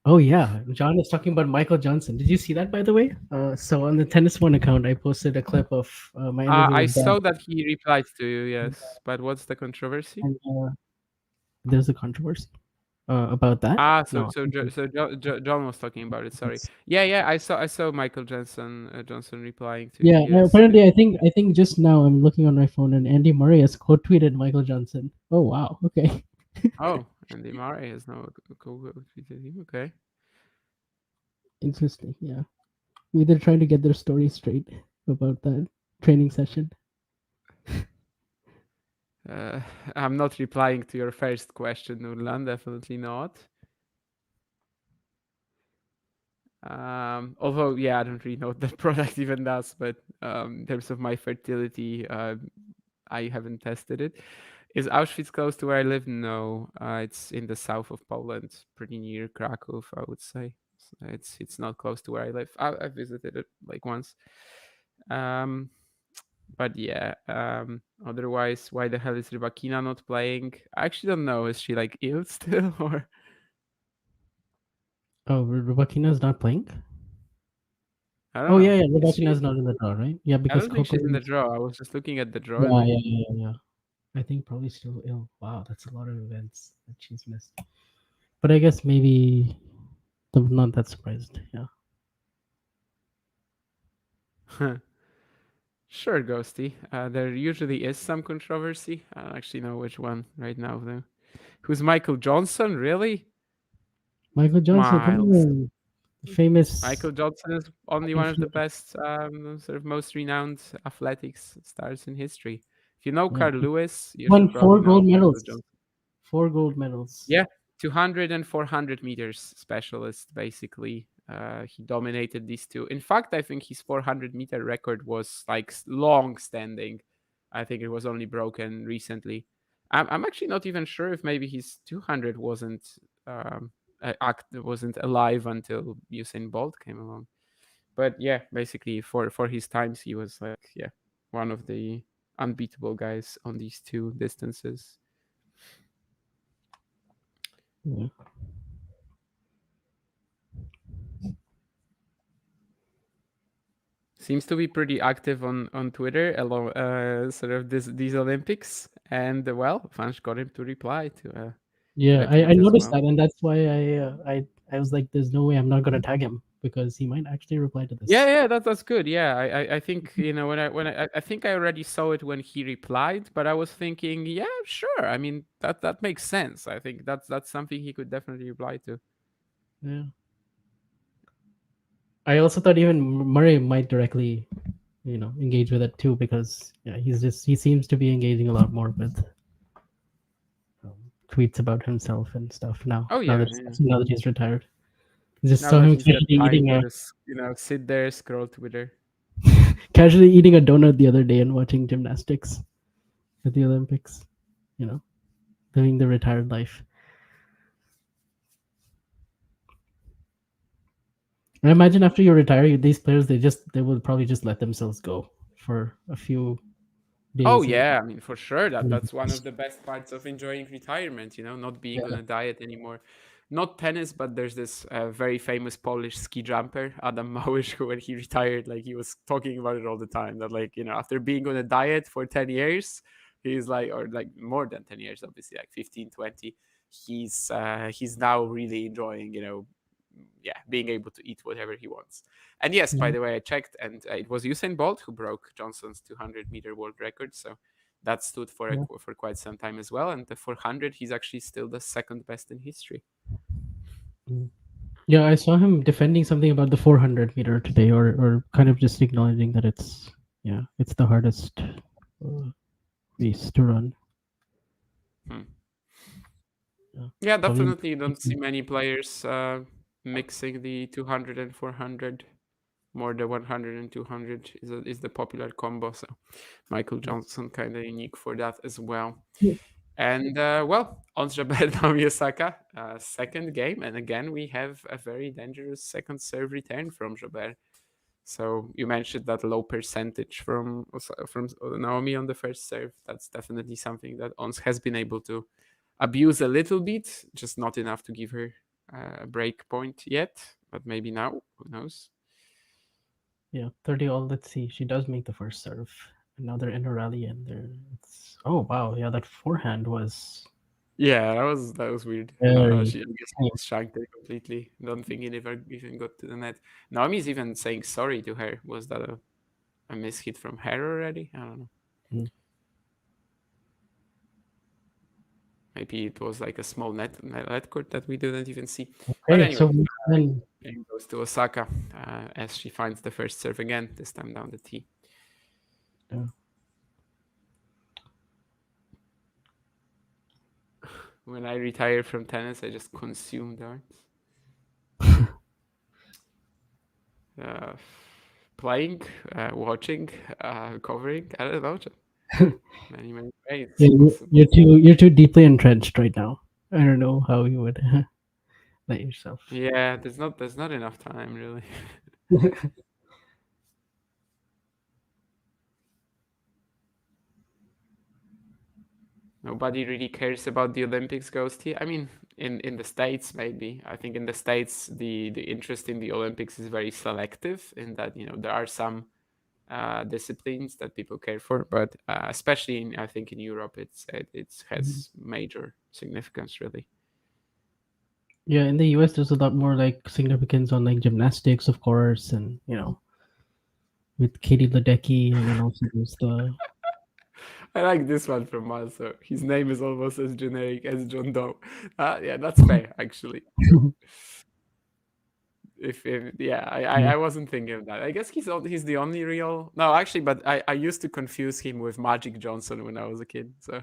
Oh yeah, John is talking about Michael Johnson. Did you see that by the way? So on the Tennis One account, I posted a clip of my interview I with Dan, saw that he replied to you, yes, but what's the controversy? and there's a controversy about that. Ah, No. John was talking about it. Sorry. Yeah, yeah, I saw Michael Johnson replying to you. Yeah, no, Yes. apparently I think just now I'm looking on my phone and Andy Murray has quote tweeted Michael Johnson. Oh wow, okay. Oh, and Murray has now tweeted him. Okay. Interesting, yeah. Maybe they're trying to get their story straight about that training session. Uh, I'm not replying to your first question, Nurlan. Definitely not. Although, yeah, I don't really know what the product even does, but in terms of my fertility, I haven't tested it. Is Auschwitz close to where I live? No, it's in the south of Poland, pretty near Krakow, I would say. It's not close to where I live. I visited it like once. Um, but yeah. Otherwise, why the hell is Rybakina not playing? I actually don't know. Is she like ill still, or Oh, Rubakina's not playing? I don't Oh know. yeah, yeah. Is she? Rubakina's not in the draw, right? Yeah, I because don't think Coco she's in the is. draw. I was just looking at the draw, and Yeah, I yeah, yeah, yeah. I think probably still ill. Wow, that's a lot of events that she's missed. But I guess maybe I'm not that surprised. Yeah. sure, Ghosty. There usually is some controversy. I don't actually know which one right now, though. Who's Michael Johnson? Really? Michael Johnson, come Miles. on. Famous. Michael Johnson is only one of the best, sort of most renowned athletics stars in history. If you know Yeah. Carl Lewis, you Won should probably four know gold Michael medals. Johnson. 4 gold medals. Yeah, 200 and 400 meters specialist, basically. He dominated these two. In fact, I think his 400-meter record was like long standing. I think it was only broken recently. I'm actually not even sure if maybe his 200 wasn't alive until Usain Bolt came along. But yeah, basically for his times, he was like, yeah, one of the unbeatable guys on these two distances. Yeah. Seems to be pretty active on Twitter along sort of these Olympics, and well, Vansh got him to reply to Yeah, the I tweet as noticed well. that, and that's why I was like, "There's no way I'm not gonna tag him because he might actually reply to Yeah, this." yeah, that's good. Yeah, I think when I think I already saw it when he replied, but I was thinking, yeah, sure. I mean that makes sense. I think that's something he could definitely reply to. Yeah. I also thought even Murray might directly, engage with it too, because he seems to be engaging a lot more with um, tweets about himself and stuff now. Oh Now yeah, that yeah. now that he's retired, I just Now saw that him he's got casually time eating to a just sit there, scroll Twitter. casually eating a donut the other day and watching gymnastics at the Olympics. You know, living the retired life. I imagine after you retire, these players they will probably just let themselves go for a few Oh days and yeah, I mean for sure that's one of the best parts of enjoying retirement, not being on yeah, a diet anymore. Not tennis, but there's this very famous Polish ski jumper, Adam Małysz, who when he retired, like he was talking about it all the time. That like, after being on a diet for 10 years, he's like, or like more than 10 years, obviously, like 15, 20, he's now really enjoying, yeah, being able to eat whatever he wants. And yes, by yeah, the way, I checked, and it was Usain Bolt who broke Johnson's 200-meter world record. So that stood for yeah. for quite some time as well. And the 400, he's actually still the second best in history. Mm. Yeah, I saw him defending something about the 400 meter today, or kind of just acknowledging that it's the hardest race to run. Hmm. Yeah, Yeah, probably. definitely. You don't see many players mixing the 200 and 400. More the 100 and 200 is the popular combo. So Michael Johnson kind of unique for that as well. And well, on Jabeur Naomi Osaka, second game, and again we have a very dangerous second serve return from Jabeur. So you mentioned that low percentage from Naomi on the first serve. That's definitely something that Ons has been able to abuse a little bit, just not enough to give her a break point yet. But maybe now, who knows? Yeah, 30 all. Let's see. She does make the first serve. Now they're in a rally, and oh wow, yeah, that forehand was Yeah, that was weird. very I guess he clean. just shanked her completely. Don't think he never even got to the net. Naomi's even saying sorry to her. Was that a mishit from her already? I don't know. Mm. Maybe it was like a small net court that we didn't even see. But Okay, anyway, so then game goes to Osaka as she finds the first serve again. This time down the tee. yeah. When I retire from tennis, I just consume darts. Uh, Playing, watching, covering. I don't know. Many ways. Yeah, Awesome. you're too deeply entrenched right now. I don't know how you would let yourself. Yeah, there's not enough time really. Nobody really cares about the Olympics, Ghosty. I mean, in the States, maybe. I think in the States, the interest in the Olympics is very selective in that, there are some disciplines that people care for, but especially I think in Europe, it has major significance, really. Yeah, in the US, there's a lot more like significance on like gymnastics, of course, and with Katie Ledecky, and then also there's the I like this one from Marcel. His name is almost as generic as John Doe. Yeah, that's fair, actually. If yeah, I wasn't thinking of that. I guess he's the only real. No, actually, but I used to confuse him with Magic Johnson when I was a kid. So,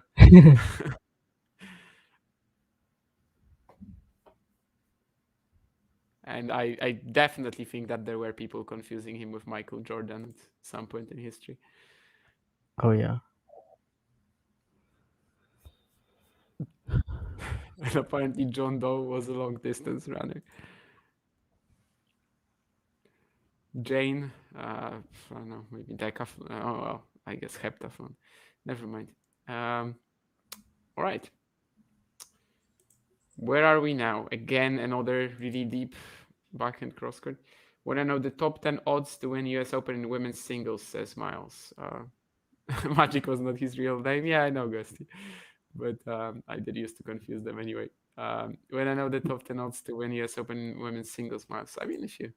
and I definitely think that there were people confusing him with Michael Jordan at some point in history. oh yeah. And apparently, John Doe was a long distance runner. Jane, I don't know, maybe decathlon. Oh well, I guess heptathlon. Never mind. All right. Where are we now? Again, another really deep backhand crosscourt. Want to know the top 10 odds to win US Open in women's singles, says Miles. Magic was not his real name. Yeah, I know, Gusty. But I did used to confuse them anyway. When I know the top 10 odds to win US Open in women's singles, Miles. I mean, if you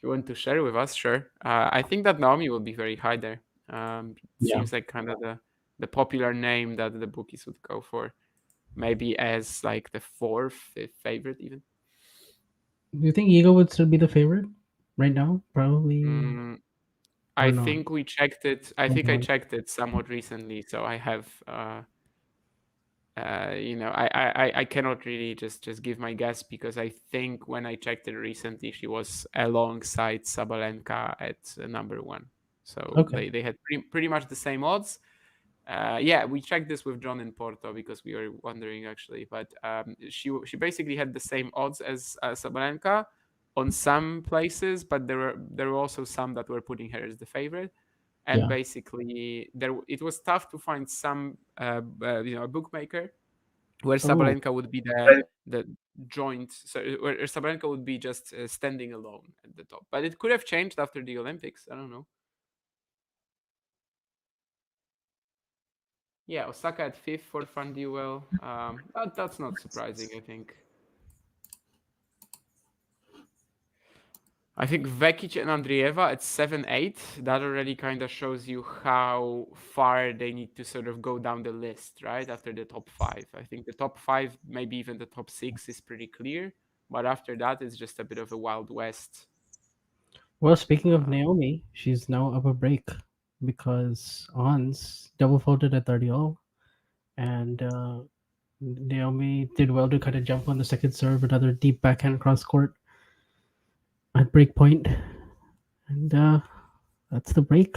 want to share with us, sure. I think that Naomi will be very high there. Yeah. Seems like kind of the popular name that the bookies would go for. Maybe as like the fourth, fifth favorite even. Do you think Ego would still be the favorite right now? Probably. Mm, I not? think we checked it. I Or think I not? checked it somewhat recently, so I have. I cannot really just give my guess because I think when I checked it recently, she was alongside Sabalenka at number one. So Okay. they had pretty much the same odds. Yeah, we checked this with John in Porto because we were wondering actually, but she basically had the same odds as Sabalenka on some places, but there were also some that were putting her as the favorite. And Yeah. basically, it was tough to find some a bookmaker where Oh, Sabalenka would be the joint, so where Sabalenka would be just standing alone at the top. But it could have changed after the Olympics. I don't know. Yeah, Osaka at fifth for Fun Duel. That's not surprising, I think. I think Vekic and Andreeva at 7-8. That already kind of shows you how far they need to sort of go down the list, right? After the top five. I think the top five, maybe even the top six, is pretty clear. But after that, it's just a bit of a wild west. well, speaking of Um, Naomi, she's now up a break because Ons double faulted at 30 all, and Naomi did well to kind of jump on the second serve, another deep backhand cross court at break point, and that's the break.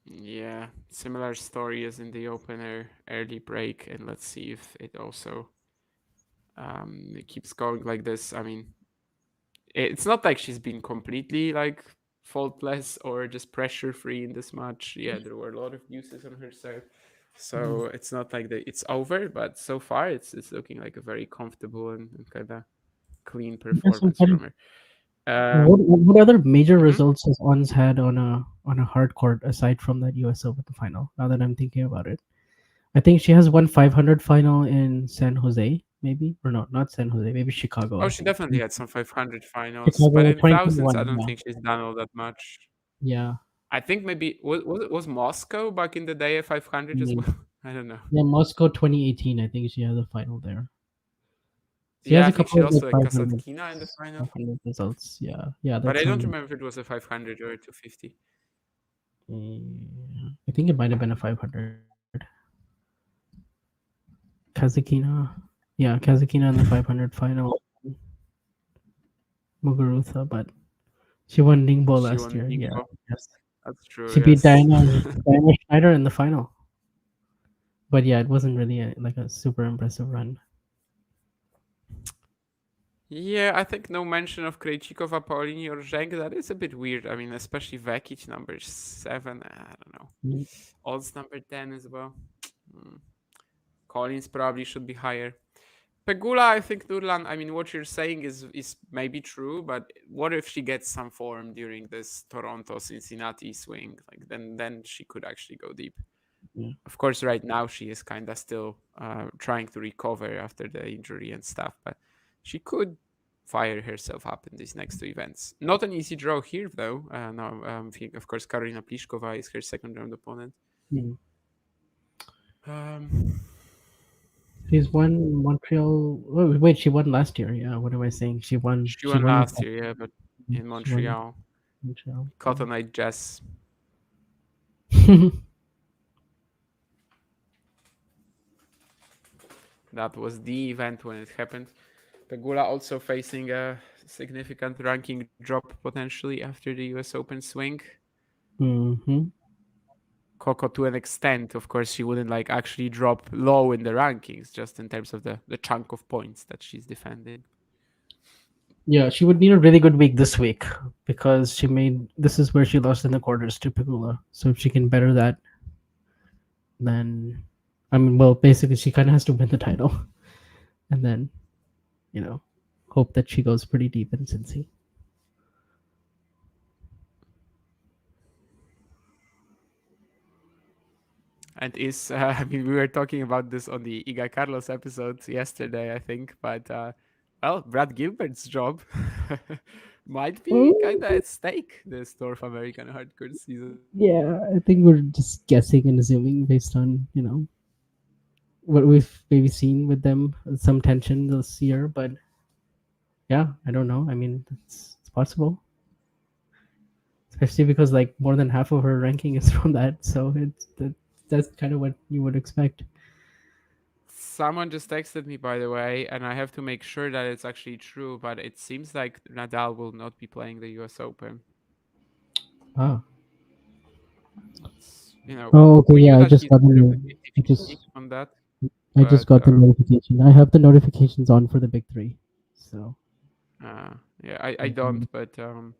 yeah, similar story as in the opener, early break. And let's see if it also it keeps going like this. I mean, it's not like she's been completely like faultless or just pressure free in this match. Yeah, there were a lot of uses on her serve, so it's not like it's over. But so far, it's looking like a very comfortable and kind of clean Yes, performance from her. what other major Mhm. results has Ons had on a hard court aside from that U.S. Open final? Now that I'm thinking about it, I think she has one 500 final in San Jose, maybe or not San Jose, maybe Chicago. Oh, I she think definitely had some 500 finals, but Chicago in thousands, I 2021. don't Yeah, think she's done all that much. yeah, I think maybe was Moscow back in the day a 500 as maybe. well. I don't know. Yeah, Moscow 2018. I think she has a final there. She Yeah, has I a think she couple of lost like to like 500, Kasatkina in the final. 500 results. Yeah, yeah, But that's I don't some. remember if it was a 500 or a 250. I think it might have been a 500. Kazakina, yeah, Kazakina in the 500 final. Muguruza, but she won Ningbo She last won year. Yeah, Ningbo. yes, That's true, she beat yes. Diana Schneider in the final. But yeah, it wasn't really like a super impressive run. Yeah, I think no mention of Krejcikova, Paulini, or Zheng. That is a bit weird. I mean, especially Vekic number 7. I don't know. Mm, Odds number 10 as well. Hmm. Collins probably should be higher. Pegula, I think Nurlan. I mean, what you're saying is maybe true, but what if she gets some form during this Toronto Cincinnati swing? Like then she could actually go deep. yeah. Of course, right now she is kind of still trying to recover after the injury and stuff, but she could fire herself up in these next two events. Not an easy draw here, though. No, of course, Karolina Pliskova is her second round opponent. Mm. Um, She's won Montreal. Oh, wait, she won last year. Yeah, what am I saying? She won. she She won won. last year, yeah, but in She won Montreal, Montreal. Cotton Eye Jess. Yeah. That was the event when it happened. Pegula also facing a significant ranking drop potentially after the US Open swing. Mm-hmm. Coco, to an extent, of course, she wouldn't like actually drop low in the rankings, just in terms of the chunk of points that she's defending. Yeah, she would need a really good week this week because she made this is where she lost in the quarters to Pegula. So if she can better that, then I mean, well, basically she kind of has to win the title, and then you know, hope that she goes pretty deep in Cincy. And is I mean, we were talking about this on the Iga Carlos episode yesterday, I think, but well, Brad Gilbert's job might be kind of at stake this North American hardcore season. Yeah, I think we're just guessing and assuming based on what we've maybe seen with them, some tension this year. But yeah, I don't know. I mean, it's possible. It's especially because like more than half of her ranking is from that. So that's kind of what you would expect. Someone just texted me, by the way, and I have to make sure that it's actually true. But it seems like Nadal will not be playing the U.S. Open. Ah. We Oh, okay. knew Yeah, I that just he's got the sort of a I 50-50 just on that, I just but got the notification. I have the notifications on for the big three. So yeah, I don't, um,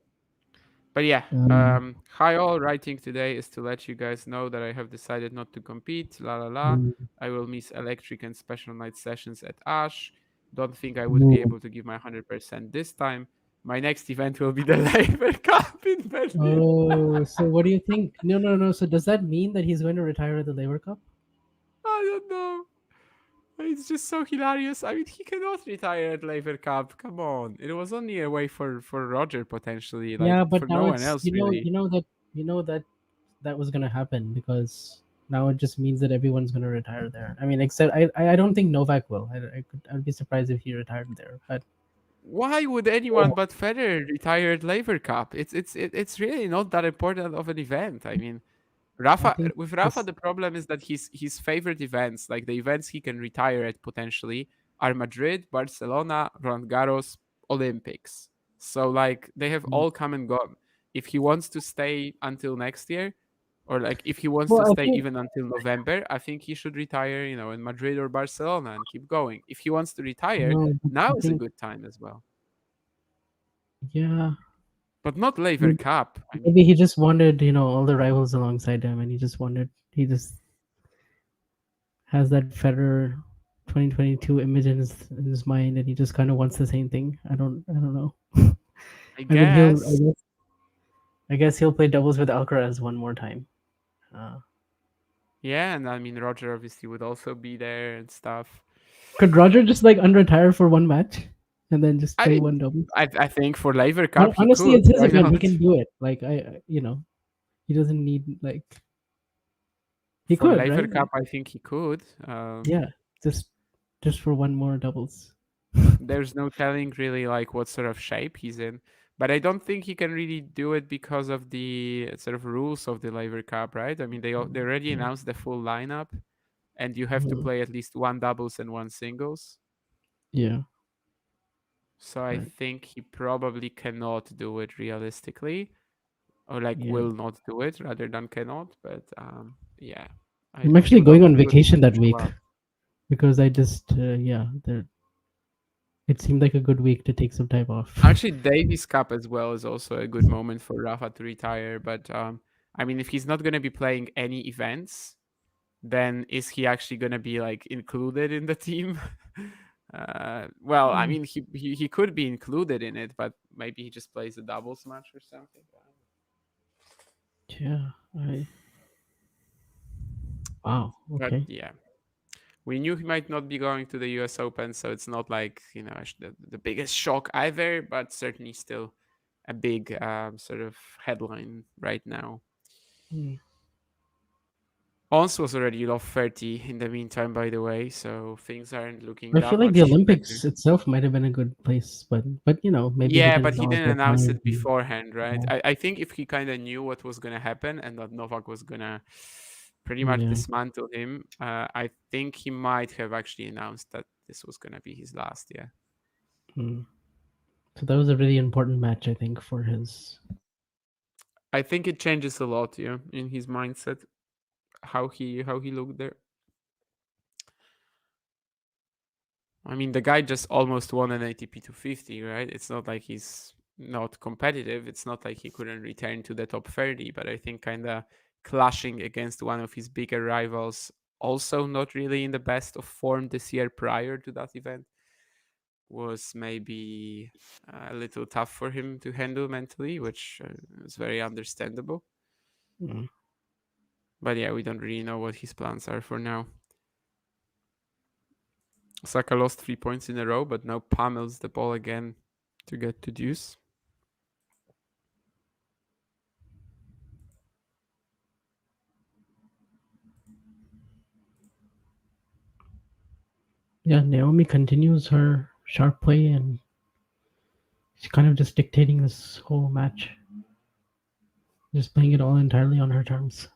but yeah, um, hi all. Writing today is to let you guys know that I have decided not to compete. La la la. mm, I will miss electric and special night sessions at Ash. Don't think I would be no. able to give my 100% this time. My next event will be the Labour Cup in Berlin. Oh, so what do you think? No, no, no. So does that mean that he's going to retire at the Labour Cup? I don't know. It's just so hilarious. I mean, he cannot retire at Labour Cup. Come on. It was only a way for Roger potentially, like Yeah, for but no now one it's else really. you know that that was gonna happen because now it just means that everyone's gonna retire there. I mean, except I don't think Novak will. I'd be surprised if he retired there. But Why would anyone but Federer retire at Labour Cup? It's really not that important of an event. I mean, I Rafa think with Rafa, this. the problem is that his favorite events, like the events he can retire at potentially, are Madrid, Barcelona, Roland Garros, Olympics. So like they have all come and gone. If he wants to stay until next year, or like if he wants Well, to I stay think even until November, I think he should retire, in Madrid or Barcelona and keep going. If he wants to retire, no, but now I is a think good time as well. yeah. But not Laver Cup. I Maybe mean, he just wanted all the rivals alongside him, and he just has that Federer 2022 image in his mind, and he just kind of wants the same thing. I don't know. I I mean, guess. I guess he'll play doubles with Alcaraz one more time. Uh, Yeah, and I mean Roger obviously would also be there and stuff. could Roger just like unretire for one match and then just I play mean, one doubles? I think for Laver Cup he Honestly, could. it's his Why event. He not? can do it. Like he doesn't need like he For could, Laver right? Cup, I think he could. Yeah, just for one more doubles. There's no telling really like what sort of shape he's in, but I don't think he can really do it because of the sort of rules of the Laver Cup, right? I mean, they already announced the full lineup, and you have to Mhm. play at least one doubles and one singles. Yeah, So I right. think he probably cannot do it realistically, or like Yeah. will not do it rather than cannot. But yeah, I'm he actually would going on he would vacation need to that show week up. because I just it seemed like a good week to take some time off. Actually, Davis Cup as well is also a good moment for Rafa to retire. But I mean, if he's not going to be playing any events, then is he actually going to be like included in the team? Well, I mean, he could be included in it, but maybe he just plays a doubles match or something. Yeah. Wow. But Okay. yeah, we knew he might not be going to the U.S. Open, so it's not like the biggest shock either, but certainly still a big sort of headline right now. Hmm. Ons was already off 30 in the meantime, by the way, so things aren't looking I that feel like the much better. Olympics itself might have been a good place, but maybe he Yeah, but didn't he know at didn't that announce time. it beforehand, right? Yeah. I think if he kind of knew what was going to happen and that Novak was going to pretty much Yeah. dismantle him, I think he might have actually announced that this was going to be his last, yeah. Hmm. So that was a really important match, I think, for his. I think it changes a lot, yeah, in his mindset, how he looked there. I mean, the guy just almost won an ATP 250, right? It's not like he's not competitive. It's not like he couldn't return to the top 30, but I think kind of clashing against one of his bigger rivals, also not really in the best of form this year prior to that event, was maybe a little tough for him to handle mentally, which is very understandable. Hmm. But yeah, we don't really know what his plans are for now. Osaka lost 3 points in a row, but now pummels the ball again to get to deuce. Yeah, Naomi continues her sharp play and she's kind of just dictating this whole match. Just playing it all entirely on her terms.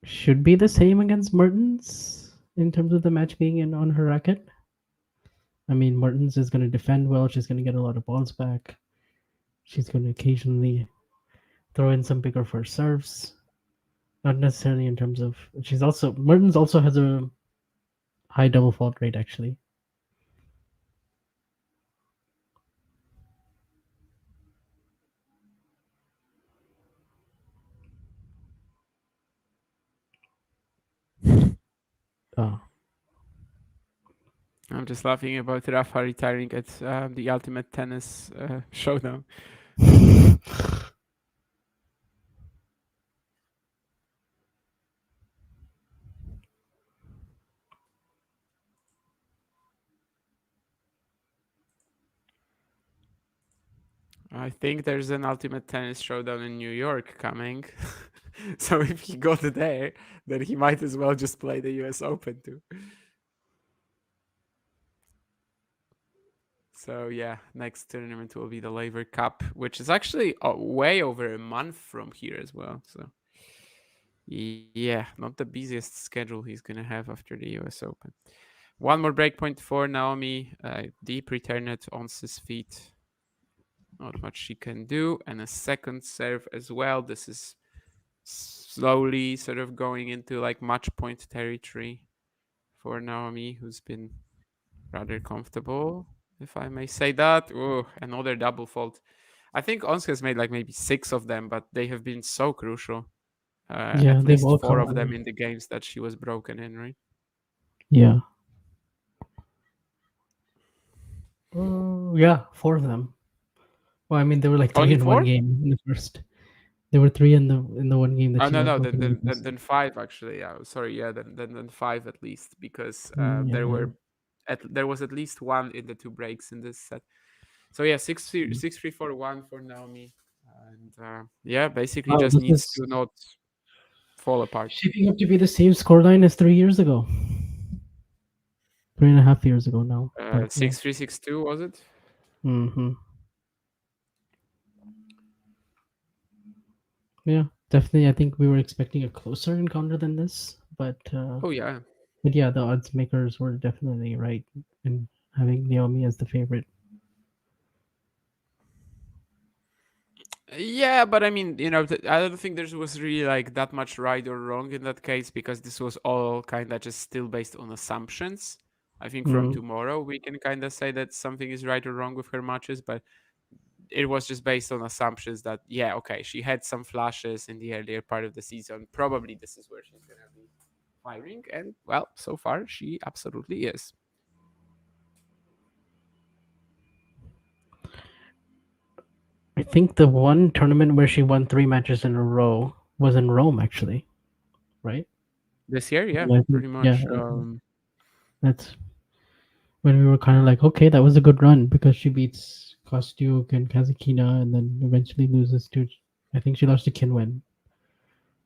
Should be the same against Mertens in terms of the match being in on her racket. I mean, Mertens is going to defend well. She's going to get a lot of balls back. She's going to occasionally throw in some bigger first serves. Not necessarily in terms of. She's also Mertens also has a high double fault rate actually. Oh. I'm just laughing about Rafa retiring at the Ultimate Tennis Showdown. I think there's an Ultimate Tennis Showdown in New York coming. So if he got there, then he might as well just play the US Open too. So yeah, next tournament will be the Laver Cup, which is actually way over a month from here as well. So yeah, not the busiest schedule he's gonna have after the US Open. One more breakpoint for Naomi. Deep return at Once's feet. Not much she can do. And a second serve as well. This is slowly sort of going into like match point territory for Naomi, who's been rather comfortable, if I may say that. Oh, another double fault. I think Onska has made like maybe 6 of them, but they have been so crucial. Yeah, At they've least all 4 come of them on. in the games that she was broken in, right? Yeah. Yeah, 4 of them. Well, I mean, there were like 3 Only in one 4? game in the first. There were 3 in the one game that Oh she no, got no, broken in the first. then 5 actually. Yeah, sorry, yeah, then 5 at least because Yeah. there was at least one in the 2 breaks in this set. So yeah, 6-3-4-1 for Naomi, and yeah, basically Wow, just this needs is to not fall apart. shaping up to be the same scoreline as 3 years ago. 3.5 years ago now. But, yeah. 6-3, 6-2 was it? Mm-hmm. Yeah, definitely. I think we were expecting a closer encounter than this, but Oh yeah. yeah, the odds makers were definitely right in having Naomi as the favorite. Yeah, but I mean, I don't think there was really like that much right or wrong in that case because this was all kind of just still based on assumptions. I think from tomorrow we can kind of say that something is right or wrong with her matches, but it was just based on assumptions that yeah, okay, she had some flashes in the earlier part of the season. Probably this is where she's gonna be firing, and well, so far she absolutely is. I think the one tournament where she won 3 matches in a row was in Rome, actually, right? This year, yeah, And I think, pretty yeah, much. that's when we were kind of like, okay, that was a good run because she beats Kostyuk and Kazakina and then eventually loses to, I think she lost to Kinwen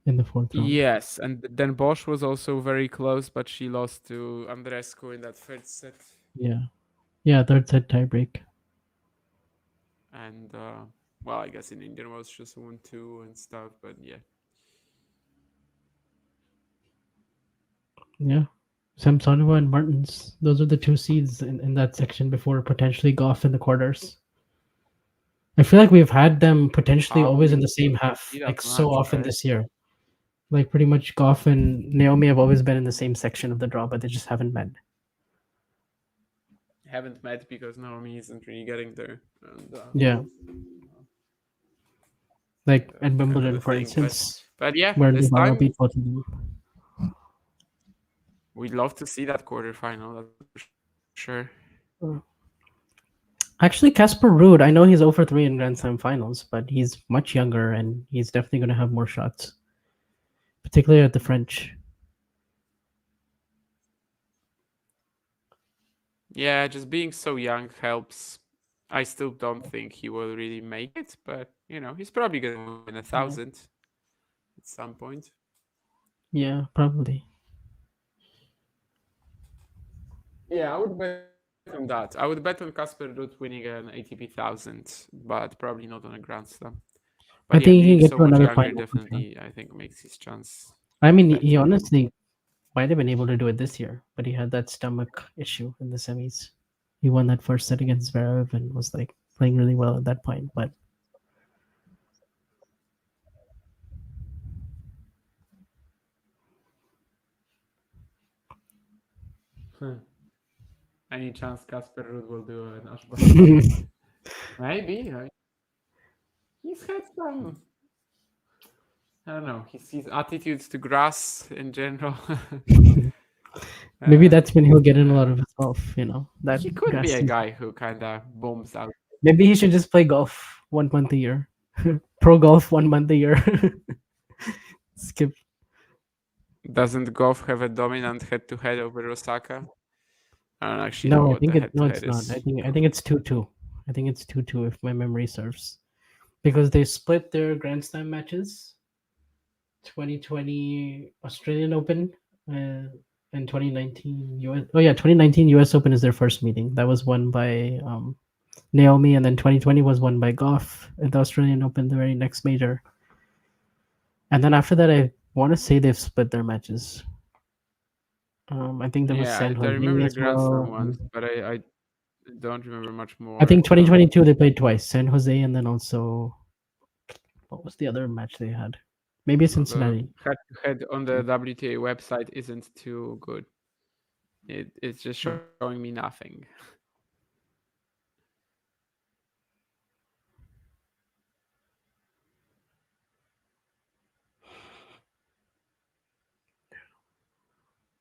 in the 4th round. Yes, and then Bosch was also very close, but she lost to Andrescu in that third set. Yeah, third set tiebreak. And well, I guess in Indian was just 1-2 and stuff, but yeah. Yeah. Samsonova and Martins. Those are the 2 seeds in that section before potentially Goff in the quarters. I feel like we've had them potentially always in the same half, like so often this year. Like pretty much Goff and Naomi have always been in the same section of the draw, but they just haven't met. Haven't met because Naomi isn't really getting there. And, yeah. Like at kind of Wimbledon, the for thing, instance, but yeah, where this Nadal time beat both of them. we'd love to see that quarterfinal. That's for sure. Actually, Casper Ruud, I know he's over 3 in Grand Slam finals, but he's much younger and he's definitely going to have more shots, particularly at the French. Yeah, just being so young helps. I still don't think he will really make it, but he's probably gonna win 1,000 at some point. Yeah, probably. Yeah, I would bet on that. I would bet on Casper Ruud winning an ATP 1000, but probably not on a Grand Slam. But I yeah, think he being can get so to much another younger final for sure. definitely, I think, makes his chance I mean, he better. honestly might have been able to do it this year, but he had that stomach issue in the semis. He won that first set against Zverev and was like playing really well at that point. But Any chance Casper Ruud will do an Ashbach? Maybe. He's had some, I don't know, his attitudes to grass in general. maybe that's when he'll get in a lot uh, of his golf. That he could be grass a season. guy who kind of booms out. Maybe he should just play golf 1 month a year. Pro golf 1 month a year. Skip. Doesn't golf have a dominant head-to-head over Osaka? I don't actually know No, I what the think no, head-to-head it's not. is. I think it's 2-2. I think it's 2-2 if my memory serves. Because they split their Grand Slam matches. 2020 Australian Open and 2019 US. Oh yeah, 2019 US Open is their first meeting. That was won by Naomi, and then 2020 was won by Goff at the Australian Open, the very next major. And then after that, I want to say they've split their matches. I think there was Yeah, San I Jose remember the as Grand Slam well. ones, but I don't remember much I more. think 2022 they played twice, San Jose, and then also what was the other match they had? Maybe Well, the Cincinnati. head-to-head on the WTA website isn't too good. It's just showing me nothing.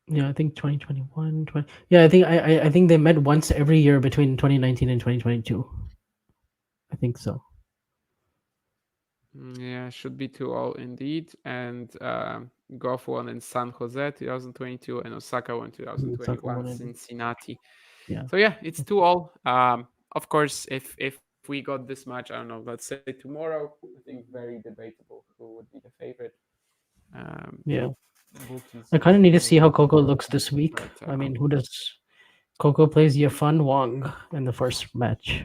Yeah, I think 2021, 20. Yeah, I think they met once every year between 2019 and 2022. I think so. Yeah, should be 2-all indeed. And Goff won in San Jose 2022 and Osaka won Osaka 2021 won it. Cincinnati. Yeah. So yeah, it's 2-all. Of course, if we got this match, I don't know, let's say tomorrow, I think very debatable who would be the favorite. Yeah. Bookies I kind of just need to see moved how on Coco that. looks this week. But I mean, who does Coco plays Yafan Wang in the first match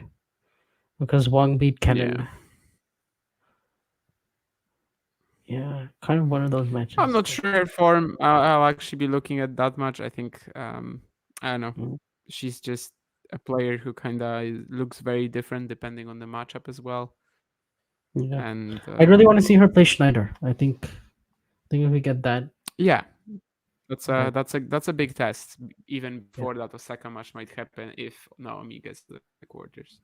because Wang beat Kennen. yeah, Yeah, kind of one of those matches. I'm not but- sure her form. I'll actually be looking at that much. I think I don't know. Mm. She's just a player who kind of looks very different depending on the matchup as well. Yeah, And I really want to see her play Schneider. I think if we get that, yeah, that's like, that's a big test. Even before that Osaka match might happen if Naomi gets to the quarters.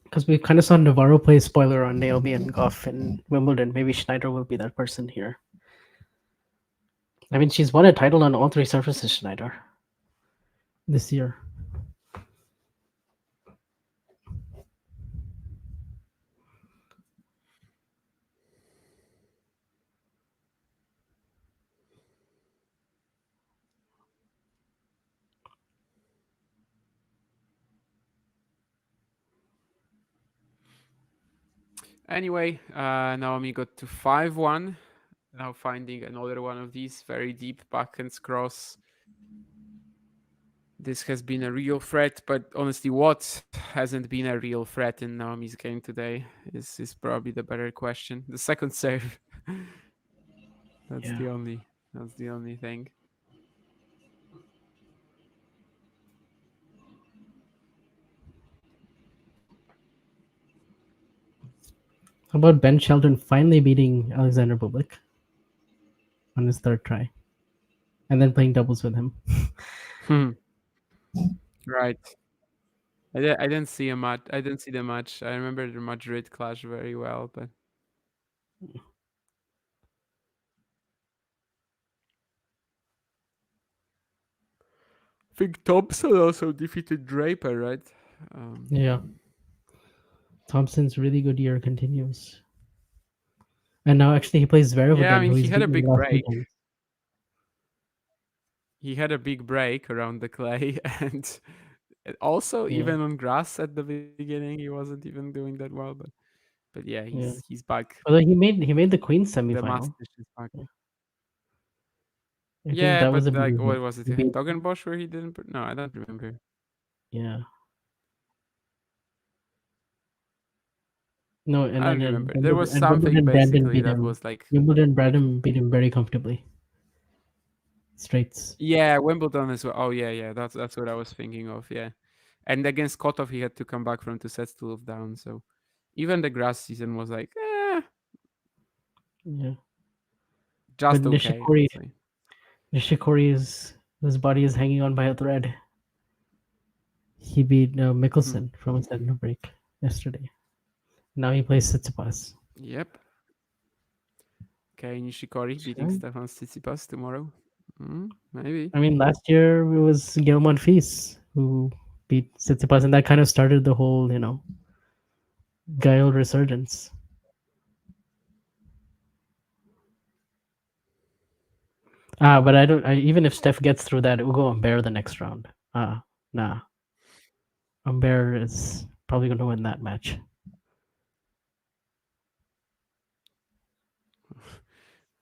because we kind of saw Navarro play spoiler on Naomi and Goff in Wimbledon. Maybe Schneider will be that person here. I mean, she's won a title on all three surfaces, Schneider, this year. Anyway, Naomi got to 5-1. Now finding another one of these very deep backhands cross. This has been a real threat, but honestly, what hasn't been a real threat in Naomi's game today is probably the better question. The second serve. That's Yeah. the only thing. How about Ben Shelton finally beating Alexander Bublik on his third try, and then playing doubles with him? Right. I didn't see a match. I didn't see the match. I remember the Madrid clash very well, but I think Thompson also defeated Draper, right? Yeah. Thompson's really good year continues. And now actually he plays Zverev Yeah, I again, mean who he he's had a beaten big the last break. weekend. He had a big break around the clay, and also Yeah. even on grass at the beginning, he wasn't even doing that well. But yeah, Yeah. he's back. Although he made the Queen's The semifinal. Masters is back. Yeah. I think Yeah, that was but a like, big what win. was it? He beat, Togenbosch where he didn't? No, I don't remember. yeah. No, and I then don't remember. There was something Brandon basically beat that him. was like Wimbledon, big. Brandon beat him very comfortably. Straights. Yeah, Wimbledon as well. Oh yeah. That's what I was thinking of. Yeah, and against Kotov, he had to come back from 2 sets to lose down. So even the grass season was like, Yeah. just But okay, I would say. Nishikori is his body is hanging on by a thread. He beat Mickelson from a set break yesterday. Now he plays Tsitsipas. Yep. Okay, Nishikori beating Sure. Stefan Tsitsipas tomorrow. Maybe. I mean, last year it was Gil Monfils who beat Tsitsipas, and that kind of started the whole, Gael resurgence. But I don't. Even if Steph gets through that, it will go Umber the next round. Nah. Umber is probably going to win that match.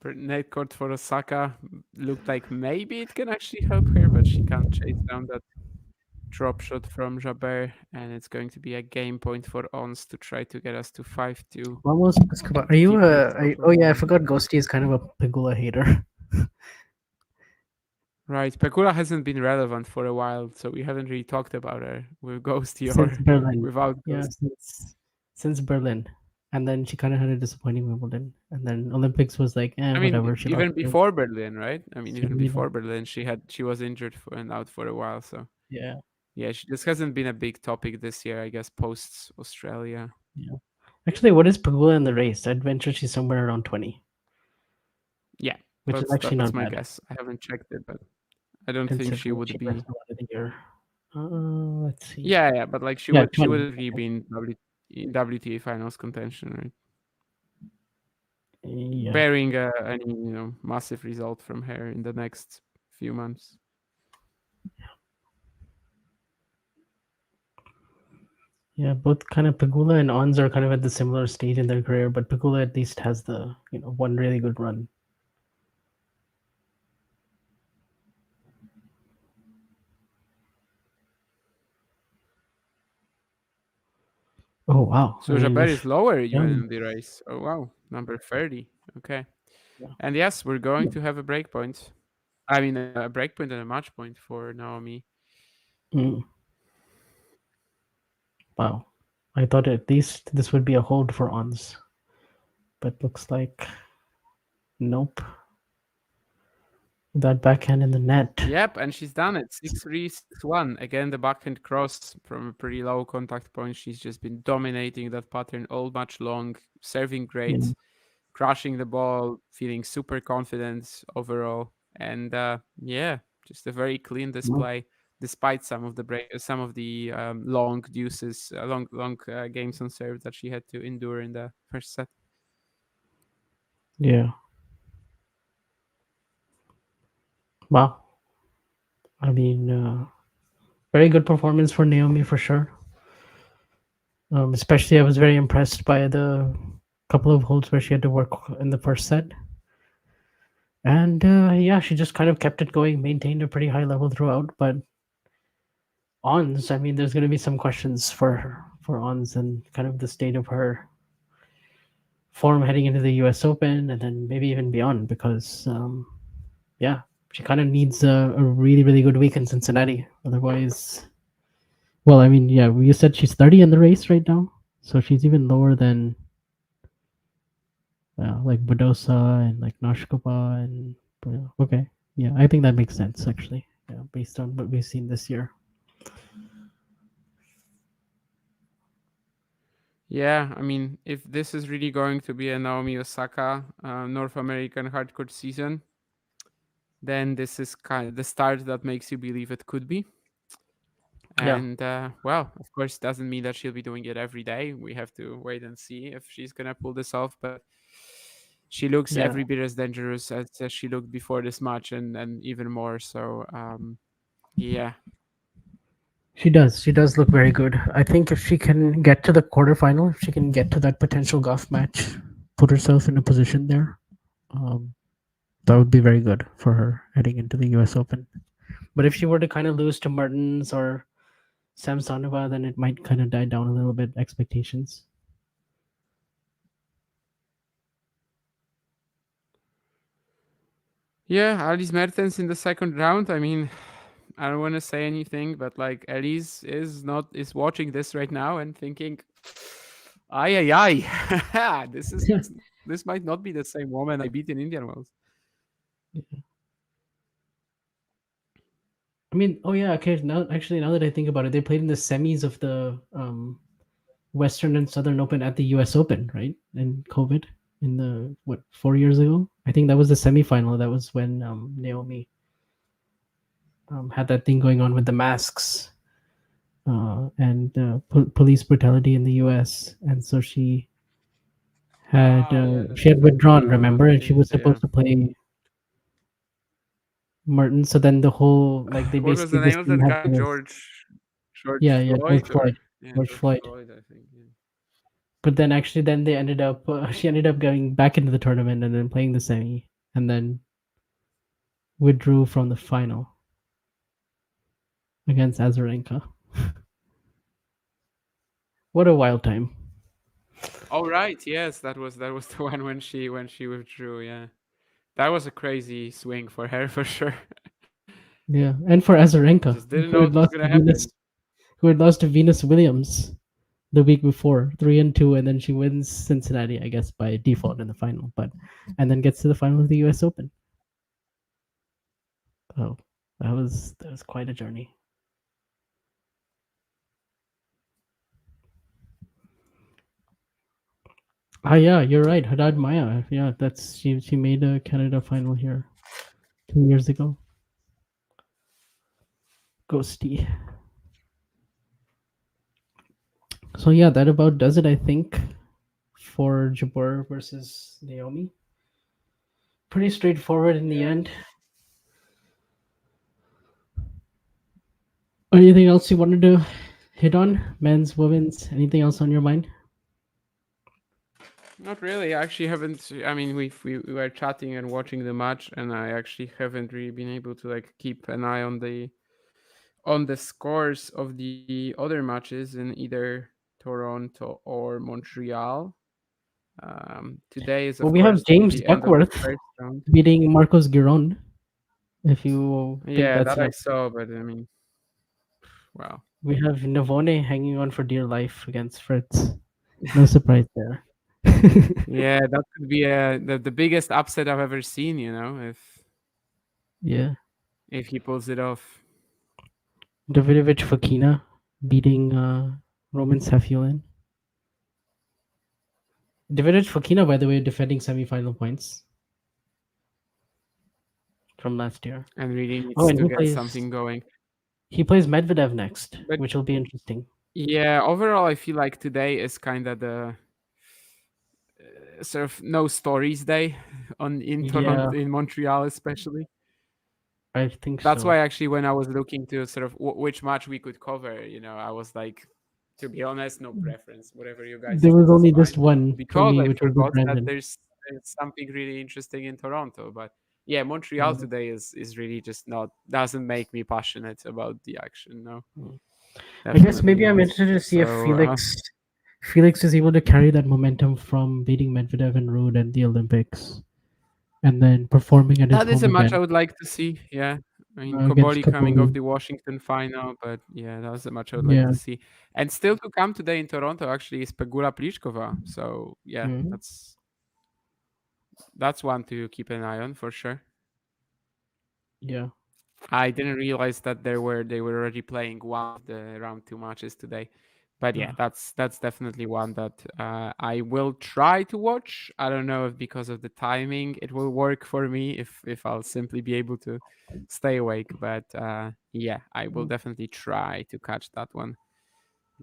Net court for Osaka looked like maybe it can actually help her, but she can't chase down that drop shot from Jabeur, and it's going to be a game point for Ons to try to get us to 5-2. Almost. Are you oh yeah, I forgot Ghosty is kind of a Pegula hater. Right, Pekula hasn't been relevant for a while, so we haven't really talked about her with Ghosty Since or Berlin. without Yeah, Ghost. since Berlin. And then she kind of had a disappointing Wimbledon. And then Olympics was like, I mean, whatever. She even lost before Berlin, right? I mean, even Yeah. before Berlin, she was injured and out for a while. So Yeah. she just hasn't been a big topic this year, I guess, post Australia. Yeah. Actually, what is Pegula in the race? I'd venture she's somewhere around 20. Yeah, Which is actually that's not my bad. guess. I haven't checked it, but I don't think she Considering would she be. missed a lot of the year. Let's see. Yeah, but like she Yeah, would 20. really be in WTA finals contention, right? Yeah. Bearing any massive result from her in the next few months. Yeah, both kind of Pegula and Ons are kind of at the similar stage in their career, but Pegula at least has the one really good run. Oh wow! So Jabeur is lower even in the race. Oh wow, number 30. Okay. Yeah. And yes, we're going to have a break point. I mean, a break point and a match point for Naomi. Wow. I thought at least this would be a hold for Ons. But looks like nope. That backhand in the net. Yep, and she's done it. 6-3, 6-1. Again, the backhand cross from a pretty low contact point. She's just been dominating that pattern all match long, serving great, crushing the ball, feeling super confident overall. And just a very clean display, despite some of the long deuces, long games on serve that she had to endure in the first set. Yeah. Wow. I mean, very good performance for Naomi for sure. Especially, I was very impressed by the couple of holds where she had to work in the first set. And she just kind of kept it going, maintained a pretty high level throughout. But Ons, I mean, there's going to be some questions for Ons and kind of the state of her form heading into the U.S. Open and then maybe even beyond because, she kind of needs a really, really good week in Cincinnati. Otherwise, well, I mean, you said she's 30 in the race right now, so she's even lower than like Badosa and like Noshkova and okay, yeah, I think that makes sense actually. Yeah, based on what we've seen this year. Yeah, I mean, if this is really going to be a Naomi Osaka North American hardcourt season, then this is kind of the start that makes you believe it could be. And of course, doesn't mean that she'll be doing it every day. We have to wait and see if she's gonna pull this off. But she looks every bit as dangerous as she looked before this match, and even more. So, yeah. She does look very good. I think if she can get to the quarterfinal, if she can get to that potential golf match, put herself in a position there, That would be very good for her heading into the US Open. But if she were to kind of lose to Mertens or Samsonova, then it might kind of die down a little bit, expectations. Yeah, Alice Mertens in the second round. I mean, I don't want to say anything, but like Alice is watching this right now and thinking, ay ay ay, this might not be the same woman I beat in Indian Wells. I mean, oh yeah, okay. Now that I think about it, they played in the semis of the Western and Southern Open at the US Open, right? In COVID, in the 4 years ago. I think that was the semifinal. That was when Naomi had that thing going on with the masks and police brutality in the US, and so she had Yeah, she had withdrawn. one of Remember, the and she was things. Yeah. supposed to play Merton. So then the whole they What was basically the this name of team that had guy? to George yeah George Floyd Floyd or yeah, George George Floyd. Floyd, I think. Yeah. But then actually then they ended up she ended up going back into the tournament and then playing the semi and then withdrew from the final against Azarenka. What a wild time. Oh right, yes, that was the one when she withdrew. Yeah, that was a crazy swing for her for sure. Yeah, and for Just Azarenka, didn't know who it had was lost gonna to happen. Venus Williams the week before, 3-2, and then she wins Cincinnati, I guess by default in the final, but and then gets to the final of the U.S. Open. Oh, that was quite a journey. Ah, yeah, you're right. Haddad Maya. Yeah, that's she made a Canada final here 2 years ago. Ghosty. So yeah, that about does it, I think, for Jabeur versus Naomi. Pretty straightforward in the end. Anything else you wanted to hit on? Men's, women's, anything else on your mind? Not really. I actually haven't. I mean, we were chatting and watching the match, and I actually haven't really been able to like keep an eye on the scores of the other matches in either Toronto or Montreal. Today is Well, of we have course James the end of the Duckworth first round. beating Marcos Giron. If you think Yeah, that's that I not, saw, but I mean, wow. we have Navone hanging on for dear life against Fritz. No surprise there. Yeah, that could be the biggest upset I've ever seen. You know, Yeah, if he pulls it off. Davidovich Fokina beating Roman Safiulin. Davidovich Fokina, by the way, defending semifinal points from last year. And really Oh, needs and to get something going. he plays Medvedev next, But which will be interesting. yeah, overall, I feel like today is kind of the sort of no stories day on in Yeah, Toronto, in Montreal, especially. I think That's so. why actually, when I was looking to sort of which match we could cover, I was like, to be honest, no preference. Whatever you guys There was choose is only just fine. one for Because me, I which was with forgot that Brandon. there's something really interesting in Toronto. But yeah, Montreal Yeah. today is really just not doesn't make me passionate about the action. No, I guess definitely maybe I'm not. interested to see if So Felix is able to carry that momentum from beating Medvedev and Rude at the Olympics, and then performing at his that is home a match I event would like to see. Yeah. I mean, against Koboli coming off Kabuli. the Washington final, but yeah, that's a match I would like Yeah. to see. And still to come today in Toronto actually is Pegula Pliskova. So yeah, Mhm. that's one to keep an eye on for sure. Yeah. I didn't realize that they were already playing one of the round two matches today. But yeah, Yeah. that's definitely one that I will try to watch. I don't know if because of the timing it will work for me if I'll simply be able to stay awake. But yeah, I will definitely try to catch that one.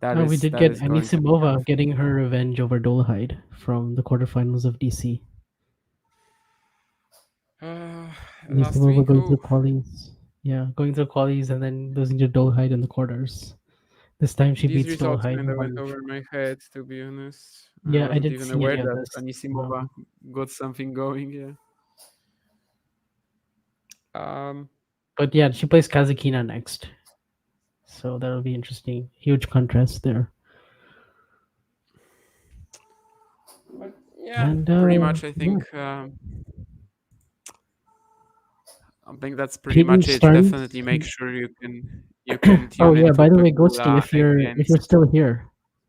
Oh, we did That get is going to be kind Anisimova of getting her revenge over Dolehide from the quarterfinals of DC. uh, last Anisimova week. going through Oh, qualies. Yeah, going through qualies and then losing to Dolehide in the quarters. This time she these beats results Dolehide kind of went one. over my head, to be honest. I Yeah, I wasn't didn't even see any aware of that this. Anisimova got something going. Yeah. But yeah, she plays Kazakina next, so that'll be interesting. Huge contrast there. But yeah, And pretty much. I think. I think that's pretty Peyton much it. Stearns. Definitely make sure you can tune Oh yeah, into by the way, Pegula Ghosty, if you're against. still here,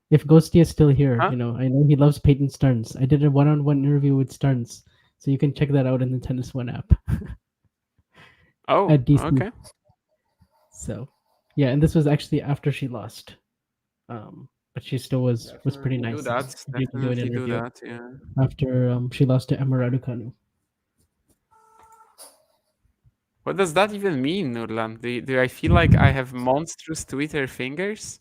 if Ghosty is still here, Huh? you know, I know he loves Peyton Stearns. I did a one-on-one interview with Stearns, so you can check that out in the Tennis One app. Oh, At DC. okay. So, yeah, and this was actually after she lost, but she still was pretty Definitely nice. do that. Agreed to do an Definitely do interview that. Yeah. after she lost to Emma Raducanu. What does that even mean, Nurlan? Do I feel like I have monstrous Twitter fingers?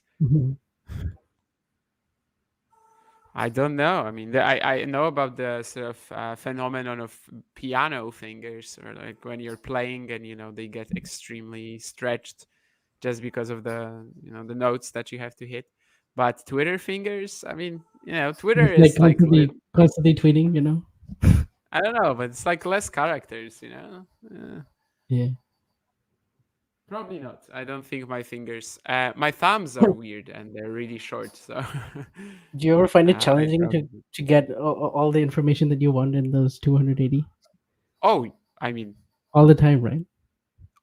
I don't know. I mean, I know about the sort of phenomenon of piano fingers, or like when you're playing and they get extremely stretched just because of the the notes that you have to hit. But Twitter fingers, I mean, Twitter Like is like constantly tweeting, you know. I don't know, but it's like less characters, Yeah. Probably not. I don't think my fingers. My thumbs are weird and they're really short. So. Do you ever find it I challenging probably- to get all the information that you want in those 280 Oh, I mean, all the time, right?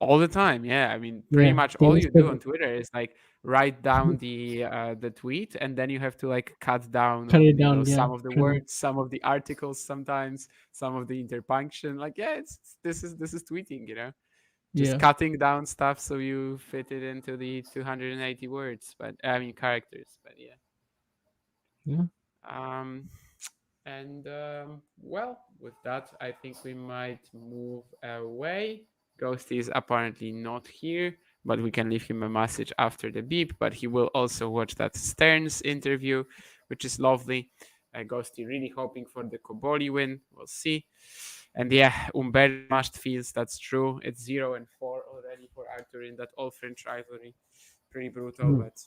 all the time. Yeah, I mean, pretty Yeah, much they all must you do have- on Twitter is like write down the tweet, and then you have to like cut down Cut on, it down, some yeah, of the try to- words, some of the articles, sometimes some of the interpunction. Like, yeah, this is tweeting, just Yeah. cutting down stuff so you fit it into the 280 words, but I mean characters. But yeah. Yeah. And well, with that, I think we might move away. Ghosty is apparently not here, but we can leave him a message after the beep. But he will also watch that Stearns interview, which is lovely. Ghosty really hoping for the Koboli win. We'll see. And yeah, Umber must feels that's true. It's 0-4 already for Arthur in that all French rivalry. Pretty brutal, but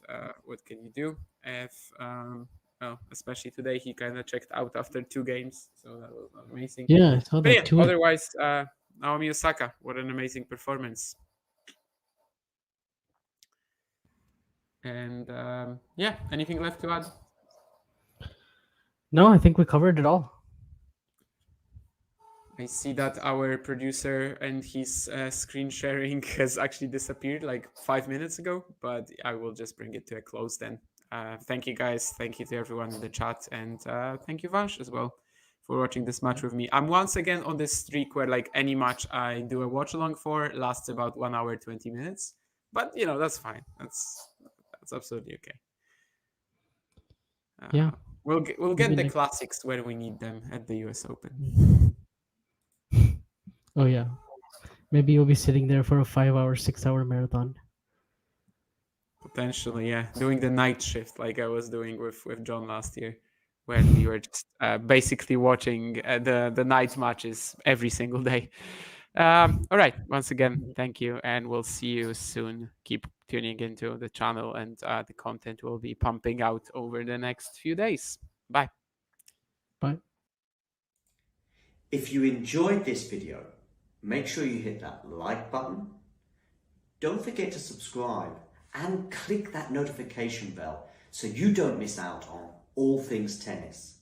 what can you do? If well, especially today, he kind of checked out after 2 games, so that was amazing. Yeah, I saw But that too. otherwise, Naomi Osaka, what an amazing performance. And yeah, anything left to add? No, I think we covered it all. I see that our producer and his screen sharing has actually disappeared like 5 minutes ago, but I will just bring it to a close then. Thank you guys. Thank you to everyone in the chat. And thank you, Vansh, as well, for watching this match with me. I'm once again on this streak where like any match I do a watch along for lasts about 1 hour, 20 minutes. But, that's fine. That's absolutely okay. Yeah. We'll get Maybe the classics when we need them at the US Open. Oh yeah. Maybe you'll be sitting there for a 5-hour, 6-hour marathon. Potentially, yeah. Doing the night shift like I was doing with John last year, when we were just basically watching the night matches every single day. All right. Once again, thank you, and we'll see you soon. Keep tuning into the channel, and the content will be pumping out over the next few days. Bye. Bye. If you enjoyed this video, make sure you hit that like button. Don't forget to subscribe and click that notification bell so you don't miss out on all things tennis.